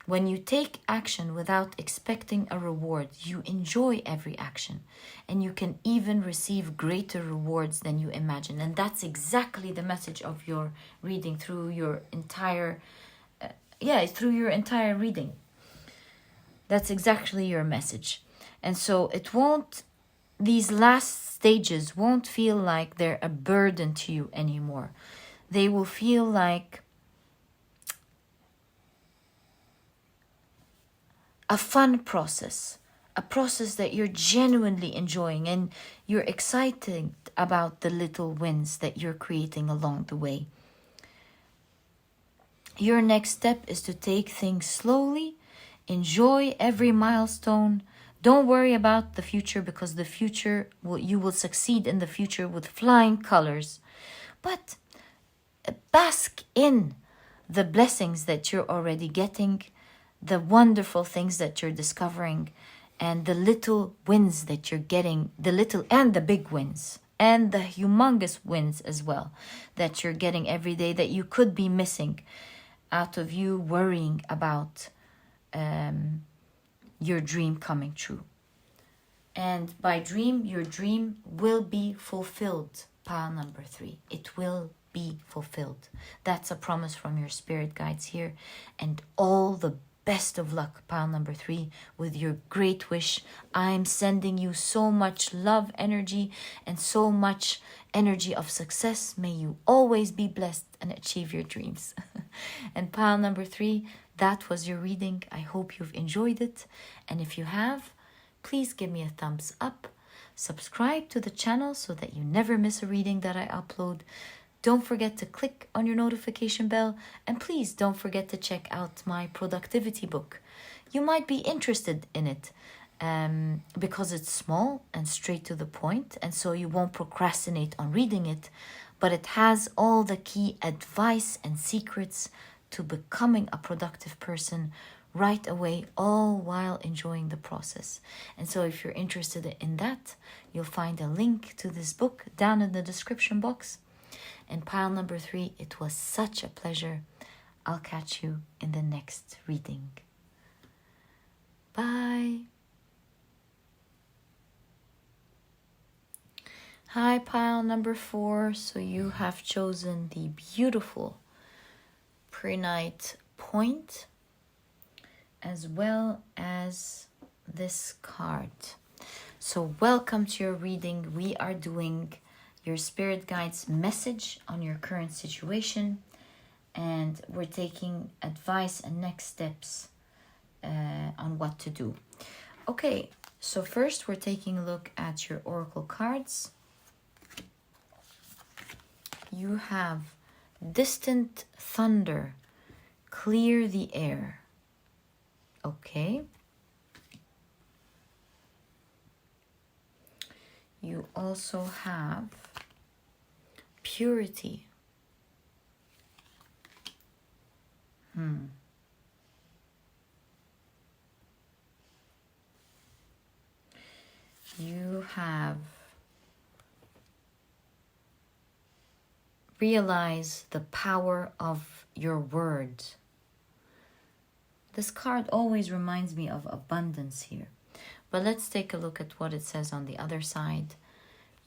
when you take action without expecting a reward, you enjoy every action, and you can even receive greater rewards than you imagine. And that's exactly the message of your reading through your entire, reading. That's exactly your message. And so these last stages won't feel like they're a burden to you anymore. They will feel like a fun process, a process that you're genuinely enjoying, and you're excited about the little wins that you're creating along the way. Your next step is to take things slowly, enjoy every milestone. Don't worry about the future, because the future you will succeed in the future with flying colors. But bask in the blessings that you're already getting, the wonderful things that you're discovering, and the little wins that you're getting, the little and the big wins, and the humongous wins as well that you're getting every day that you could be missing out of you worrying about your dream coming true. And by dream, your dream will be fulfilled. Pile number 3. It will be fulfilled. That's a promise from your spirit guides here. And all the best of luck, pile number 3, with your great wish. I'm sending you so much love energy and so much energy of success. May you always be blessed and achieve your dreams. And pile number 3, that was your reading. I hope you've enjoyed it. And if you have, please give me a thumbs up. Subscribe to the channel so that you never miss a reading that I upload. Don't forget to click on your notification bell, and please don't forget to check out my productivity book. You might be interested in it because it's small and straight to the point, and so you won't procrastinate on reading it, but it has all the key advice and secrets to becoming a productive person right away, all while enjoying the process. And so if you're interested in that, you'll find a link to this book down in the description box. And pile number 3, it was such a pleasure. I'll catch you in the next reading. Bye. Hi, pile number 4. So you have chosen the beautiful Prehnite point, as well as this card. So welcome to your reading. We are doing your spirit guide's message on your current situation, and we're taking advice and next steps on what to do. Okay, so first we're taking a look at your oracle cards. You have distant thunder, clear the air. Okay. You also have purity. You have realize the power of your words. This card always reminds me of abundance here. But let's take a look at what it says on the other side.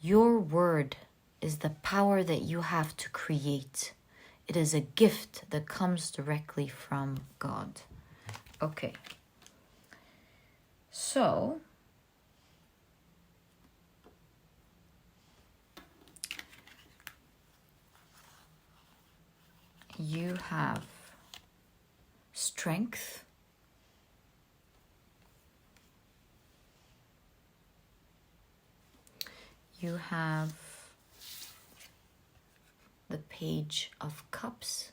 Your word is the power that you have to create. It is a gift that comes directly from God. Okay. So, you have strength. You have the Page of Cups,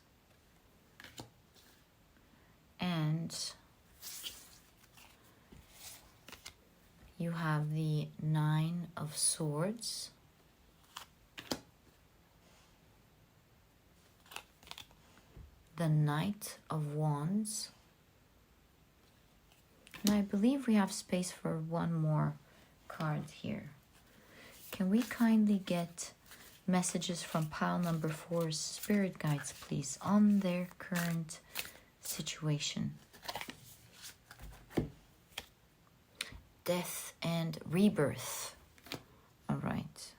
and you have the Nine of Swords, the Knight of Wands, and I believe we have space for one more card here. Can we kindly get messages from pile number 4's spirit guides, please, on their current situation? Death and rebirth. All right.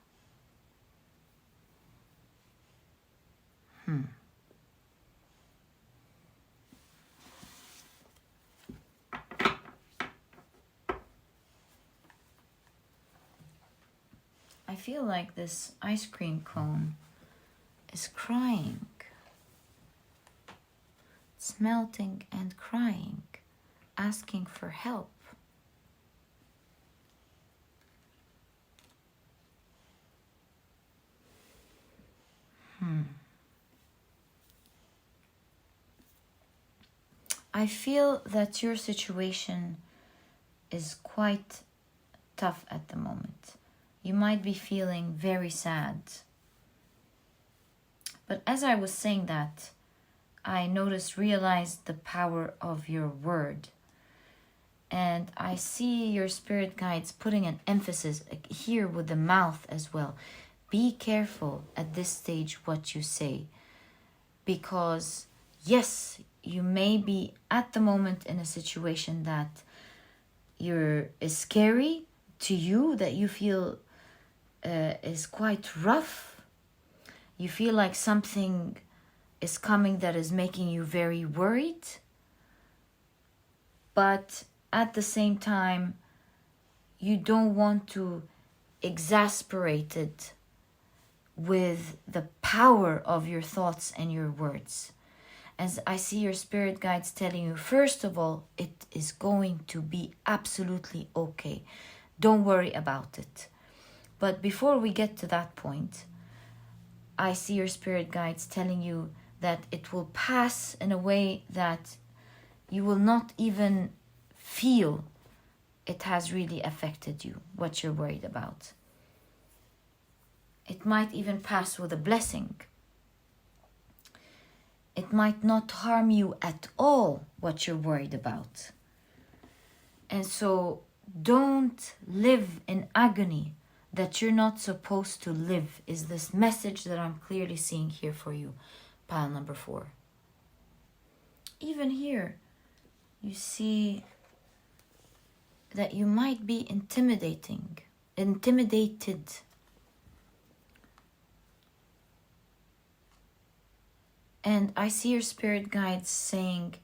I feel like this ice cream cone is crying. It's melting and crying, asking for help. I feel that your situation is quite tough at the moment. You might be feeling very sad. But as I was saying that, I realized the power of your word. And I see your spirit guides putting an emphasis here with the mouth as well. Be careful at this stage what you say. Because yes, you may be at the moment in a situation that is scary to you, that you feel is quite rough. You feel like something is coming that is making you very worried. But at the same time, you don't want to exasperate it with the power of your thoughts and your words. As I see your spirit guides telling you, first of all, it is going to be absolutely okay. Don't worry about it. But before we get to that point, I see your spirit guides telling you that it will pass in a way that you will not even feel it has really affected you, what you're worried about. It might even pass with a blessing. It might not harm you at all, what you're worried about. And so don't live in agony that you're not supposed to live, is this message that I'm clearly seeing here for you, pile number 4. Even here, you see that you might be intimidated. And I see your spirit guides saying,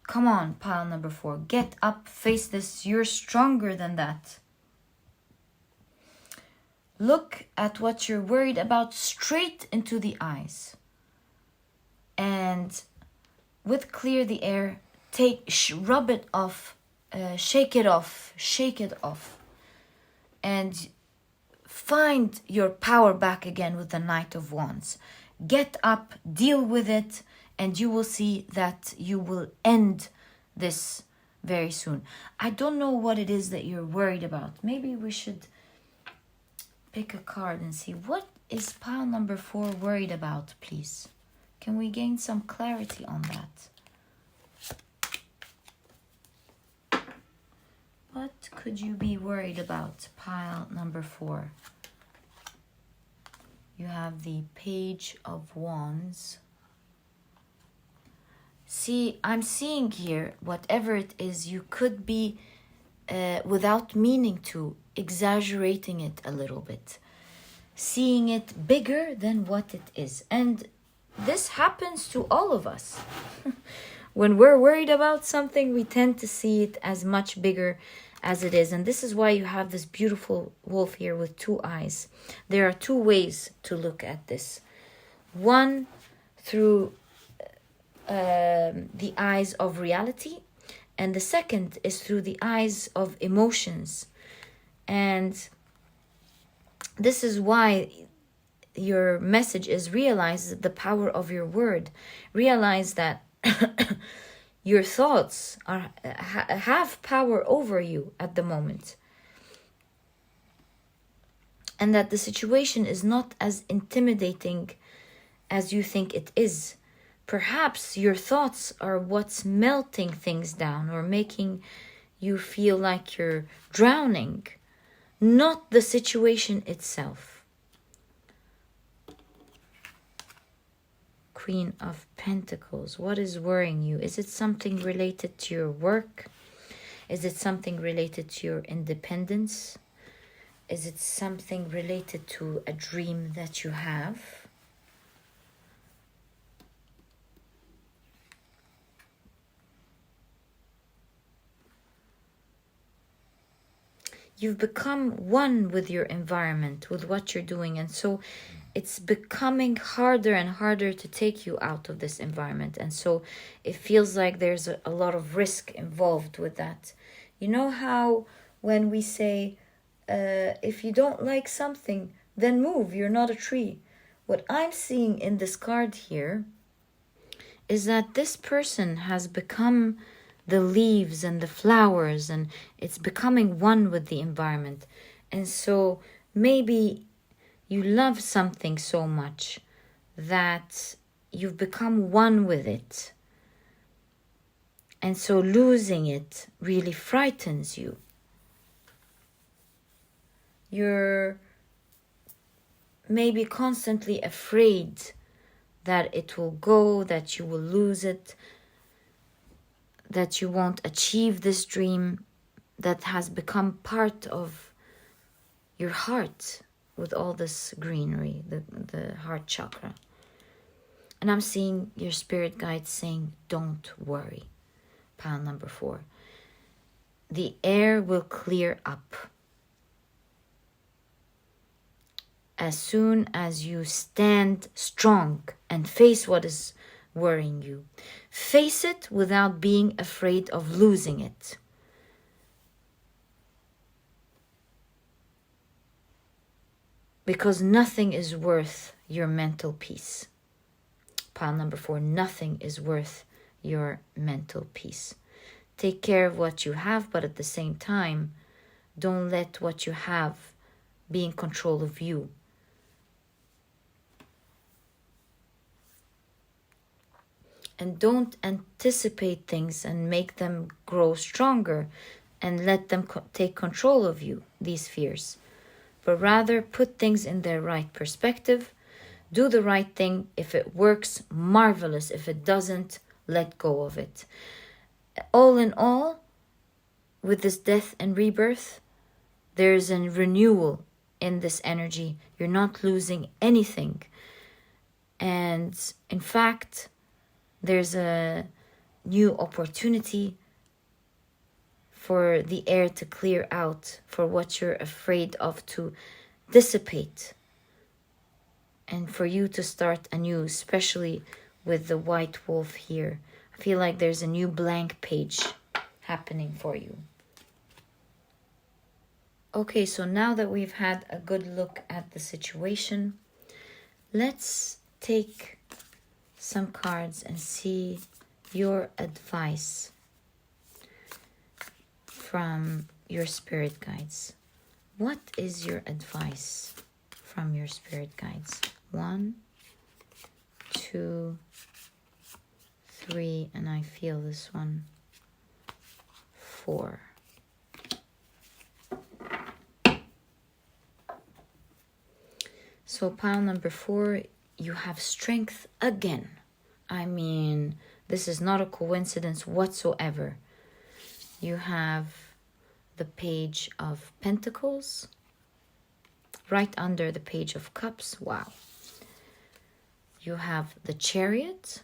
come on, pile number 4, get up, face this, you're stronger than that. Look at what you're worried about straight into the eyes. And with clear the air, rub it off, shake it off. And find your power back again with the Knight of Wands. Get up, deal with it, and you will see that you will end this very soon. I don't know what it is that you're worried about. Maybe we should pick a card and see what is pile number 4 worried about, please. Can we gain some clarity on that? What could you be worried about, pile number 4? You have the Page of Wands. See, I'm seeing here, whatever it is, you could be, without meaning to, exaggerating it a little bit. Seeing it bigger than what it is. And this happens to all of us. When we're worried about something, we tend to see it as much bigger as it is. And this is why you have this beautiful wolf here with 2 eyes. There are 2 ways to look at this. One, through the eyes of reality, and the second is through the eyes of emotions. And this is why your message is realize the power of your word. Realize that your thoughts have power over you at the moment. And that the situation is not as intimidating as you think it is. Perhaps your thoughts are what's melting things down or making you feel like you're drowning, not the situation itself. Queen of Pentacles, what is worrying you? Is it something related to your work? Is it something related to your independence? Is it something related to a dream that you have? You've become one with your environment, with what you're doing. And so it's becoming harder and harder to take you out of this environment. And so it feels like there's a lot of risk involved with that. You know how when we say, if you don't like something, then move. You're not a tree. What I'm seeing in this card here is that this person has become the leaves and the flowers, and it's becoming one with the environment. And so maybe you love something so much that you've become one with it. And so losing it really frightens you. You're maybe constantly afraid that it will go, that you will lose it, that you won't achieve this dream that has become part of your heart with all this greenery, the heart chakra. And I'm seeing your spirit guide saying, don't worry. Pile number 4. The air will clear up. As soon as you stand strong and face what is worrying you. Face it without being afraid of losing it. Because nothing is worth your mental peace. Pile number 4, nothing is worth your mental peace. Take care of what you have, but at the same time, don't let what you have be in control of you. And don't anticipate things and make them grow stronger and let them take control of you, these fears. But rather put things in their right perspective. Do the right thing. If it works, marvelous. If it doesn't, let go of it. All in all, with this death and rebirth, there's a renewal in this energy. You're not losing anything. And in fact, there's a new opportunity for the air to clear out, for what you're afraid of to dissipate, and for you to start anew, especially with the white wolf here. I feel like there's a new blank page happening for you. Okay, so now that we've had a good look at the situation, let's take some cards and see your advice from your spirit guides. What is your advice from your spirit guides? 1, 2, 3, and I feel this one, 4. So pile number 4, you have strength again. I mean, this is not a coincidence whatsoever. You have the Page of Pentacles right under the Page of Cups. Wow. You have the Chariot.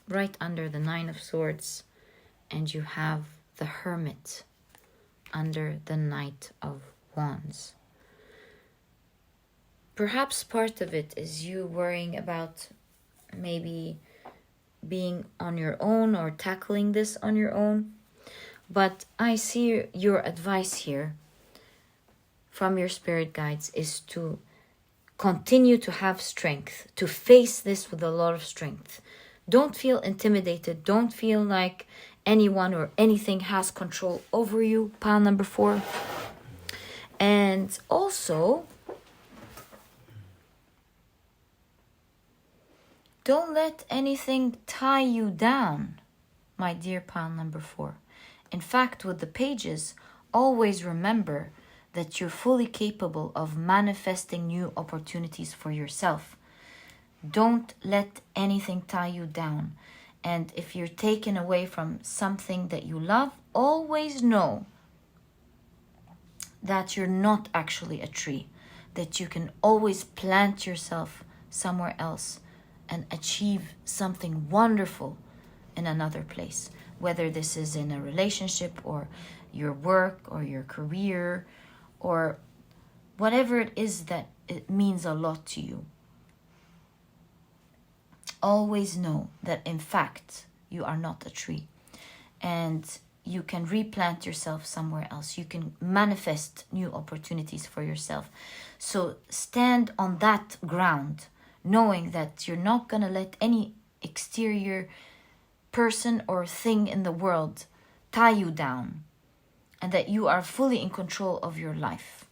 Right under the Nine of Swords. And you have the Hermit under the Knight of Wands. Perhaps part of it is you worrying about maybe being on your own or tackling this on your own. But I see your advice here from your spirit guides is to continue to have strength, to face this with a lot of strength. Don't feel intimidated. Don't feel like anyone or anything has control over you, pile number 4. And also, don't let anything tie you down, my dear pile number 4. In fact, with the pages, always remember that you're fully capable of manifesting new opportunities for yourself. Don't let anything tie you down. And if you're taken away from something that you love, always know that you're not actually a tree, that you can always plant yourself somewhere else and achieve something wonderful in another place, whether this is in a relationship or your work or your career or whatever it is that it means a lot to you. Always know that in fact you are not a tree, and you can replant yourself somewhere else. You can manifest new opportunities for yourself. So stand on that ground, knowing that you're not going to let any exterior person or thing in the world tie you down, and that you are fully in control of your life.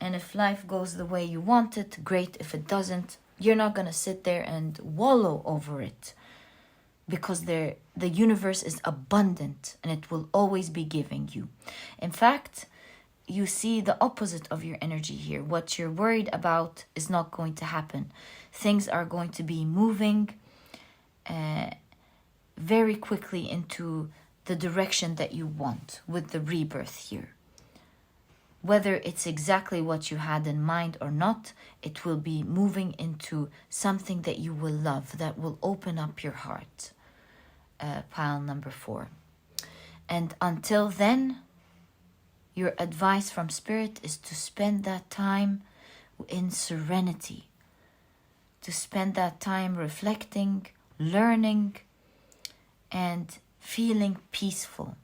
And if life goes the way you want it, great. If it doesn't, you're not going to sit there and wallow over it, because the universe is abundant and it will always be giving you. In fact, you see the opposite of your energy here. What you're worried about is not going to happen. Things are going to be moving very quickly into the direction that you want with the rebirth here. Whether it's exactly what you had in mind or not, it will be moving into something that you will love, that will open up your heart. Pile number 4. And until then, your advice from Spirit is to spend that time in serenity, to spend that time reflecting, learning, and feeling peaceful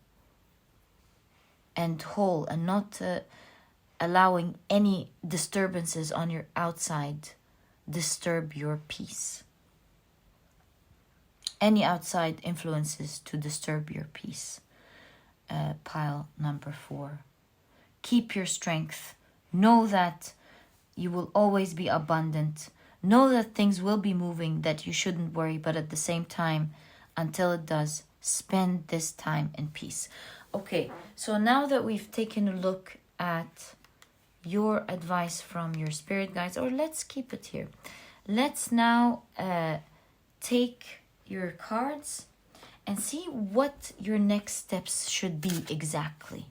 and whole, and not allowing any disturbances on your outside disturb your peace. Any outside influences to disturb your peace. Pile number 4. Keep your strength. Know that you will always be abundant. Know that things will be moving, that you shouldn't worry, but at the same time, until it does, spend this time in peace. Okay, so now that we've taken a look at your advice from your spirit guides, or let's keep it here. Let's now take your cards and see what your next steps should be exactly.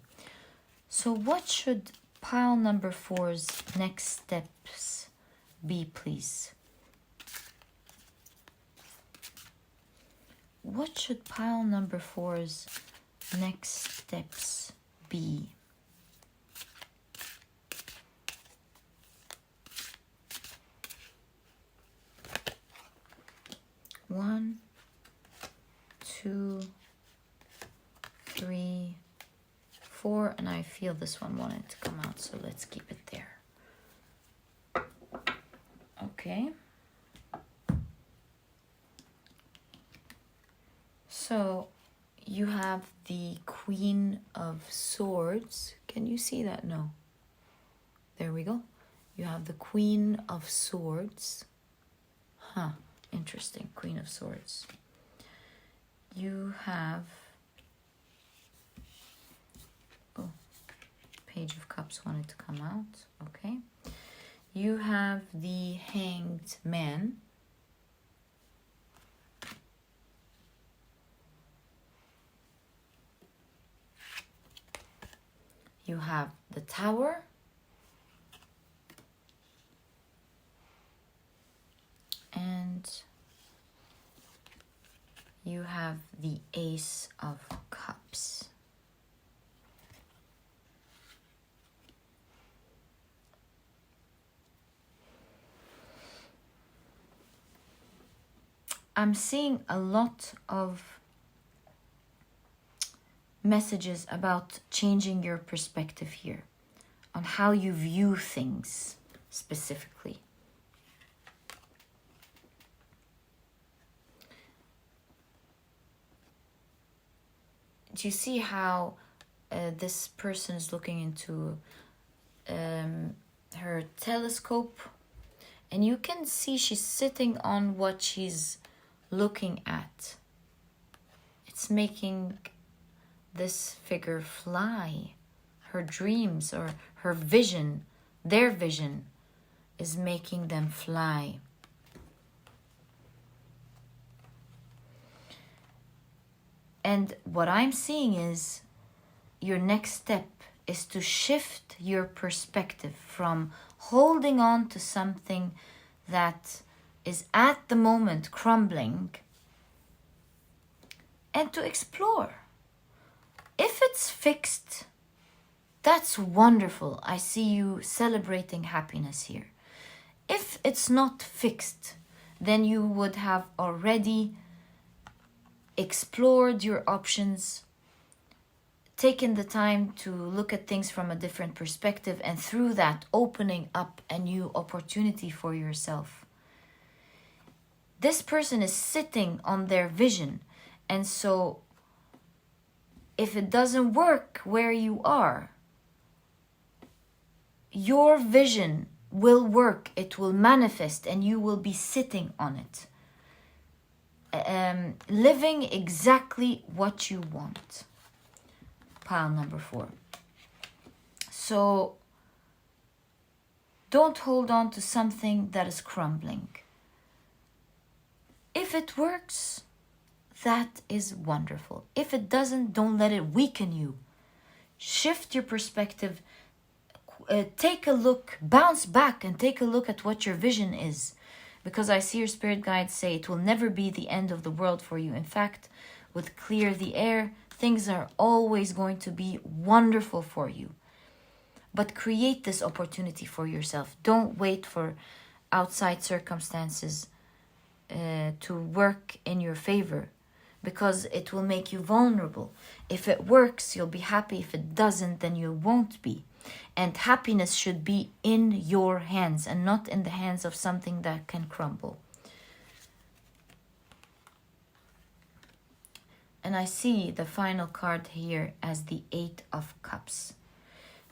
So what should pile number 4's next steps be, please? What should pile number 4's next steps be? One, 2, 3, 4, and I feel this one wanted to come out, so let's keep it there. Okay. So you have the Queen of Swords. Can you see that? No. There we go. You have the Queen of Swords. Huh. Interesting. Queen of Swords. You have... Oh. Page of Cups wanted to come out. Okay. You have the Hanged Man. You have the Tower. And you have the Ace of Cups. I'm seeing a lot of messages about changing your perspective here on how you view things specifically. Do you see how this person is looking into her telescope? And you can see she's sitting on what she's looking at. It's making this figure fly. Her dreams or her vision, their vision, is making them fly. And what I'm seeing is your next step is to shift your perspective from holding on to something that is at the moment crumbling, and to explore. If it's fixed, that's wonderful. I see you celebrating happiness here. If it's not fixed, then you would have already explored your options taking the time to look at things from a different perspective, and through that opening up a new opportunity for yourself. This person is sitting on their vision, and so if it doesn't work where you are, your vision will work, it will manifest, and you will be sitting on it, living exactly what you want. Pile number 4. So don't hold on to something that is crumbling. If it works, that is wonderful. If it doesn't, don't let it weaken you. Shift your perspective. Take a look, bounce back and take a look at what your vision is. Because I see your spirit guides say it will never be the end of the world for you. In fact, with Clear the Air, things are always going to be wonderful for you. But create this opportunity for yourself. Don't wait for outside circumstances to work in your favor, because it will make you vulnerable. If it works, you'll be happy. If it doesn't, then you won't be. And happiness should be in your hands and not in the hands of something that can crumble. And I see the final card here as the 8 of Cups.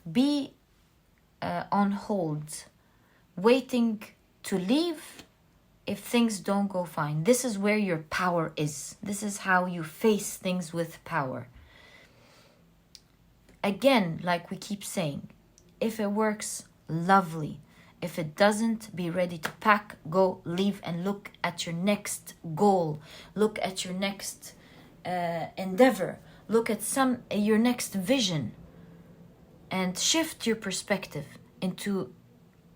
Be on hold, waiting to leave if things don't go fine. This is where your power is. This is how you face things with power. Again, like we keep saying, if it works, lovely. If it doesn't, be ready to pack, go, leave, and look at your next goal. Look at your next endeavor. Look at your next vision. And shift your perspective into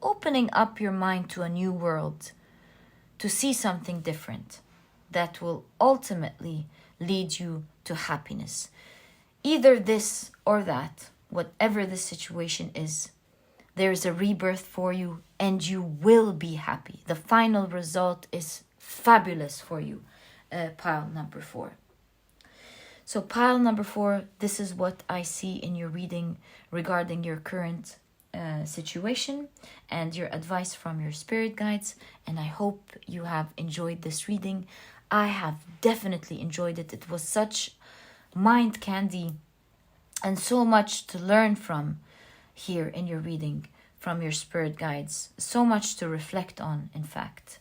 opening up your mind to a new world, to see something different that will ultimately lead you to happiness. Either this or that, whatever the situation is, there's a rebirth for you and you will be happy. The final result is fabulous for you, pile number 4. So pile number 4, this is what I see in your reading regarding your current situation and your advice from your spirit guides. And I hope you have enjoyed this reading. I have definitely enjoyed it. It was such mind candy and so much to learn from here in your reading from your spirit guides. So much to reflect on, in fact.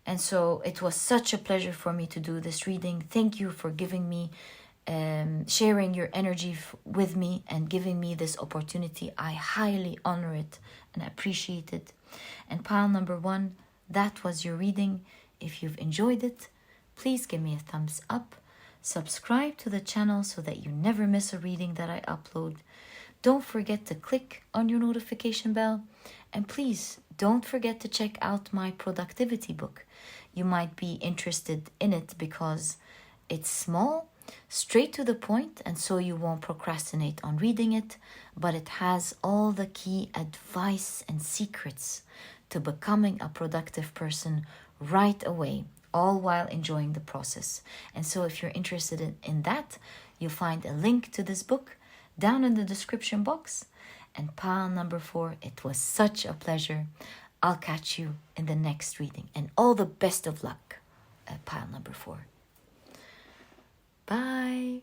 And so it was such a pleasure for me to do this reading. Thank you for giving me, sharing your energy with me and giving me this opportunity. I highly honor it and appreciate it. And pile number 1, that was your reading. If you've enjoyed it, please give me a thumbs up. Subscribe to the channel so that you never miss a reading that I upload. Don't forget to click on your notification bell. And please don't forget to check out my productivity book. You might be interested in it because it's small, straight to the point, and so you won't procrastinate on reading it. But it has all the key advice and secrets to becoming a productive person right away, all while enjoying the process. And so if you're interested in that, you'll find a link to this book down in the description box. And pile number 4, it was such a pleasure. I'll catch you in the next reading. And all the best of luck, pile number 4. Bye.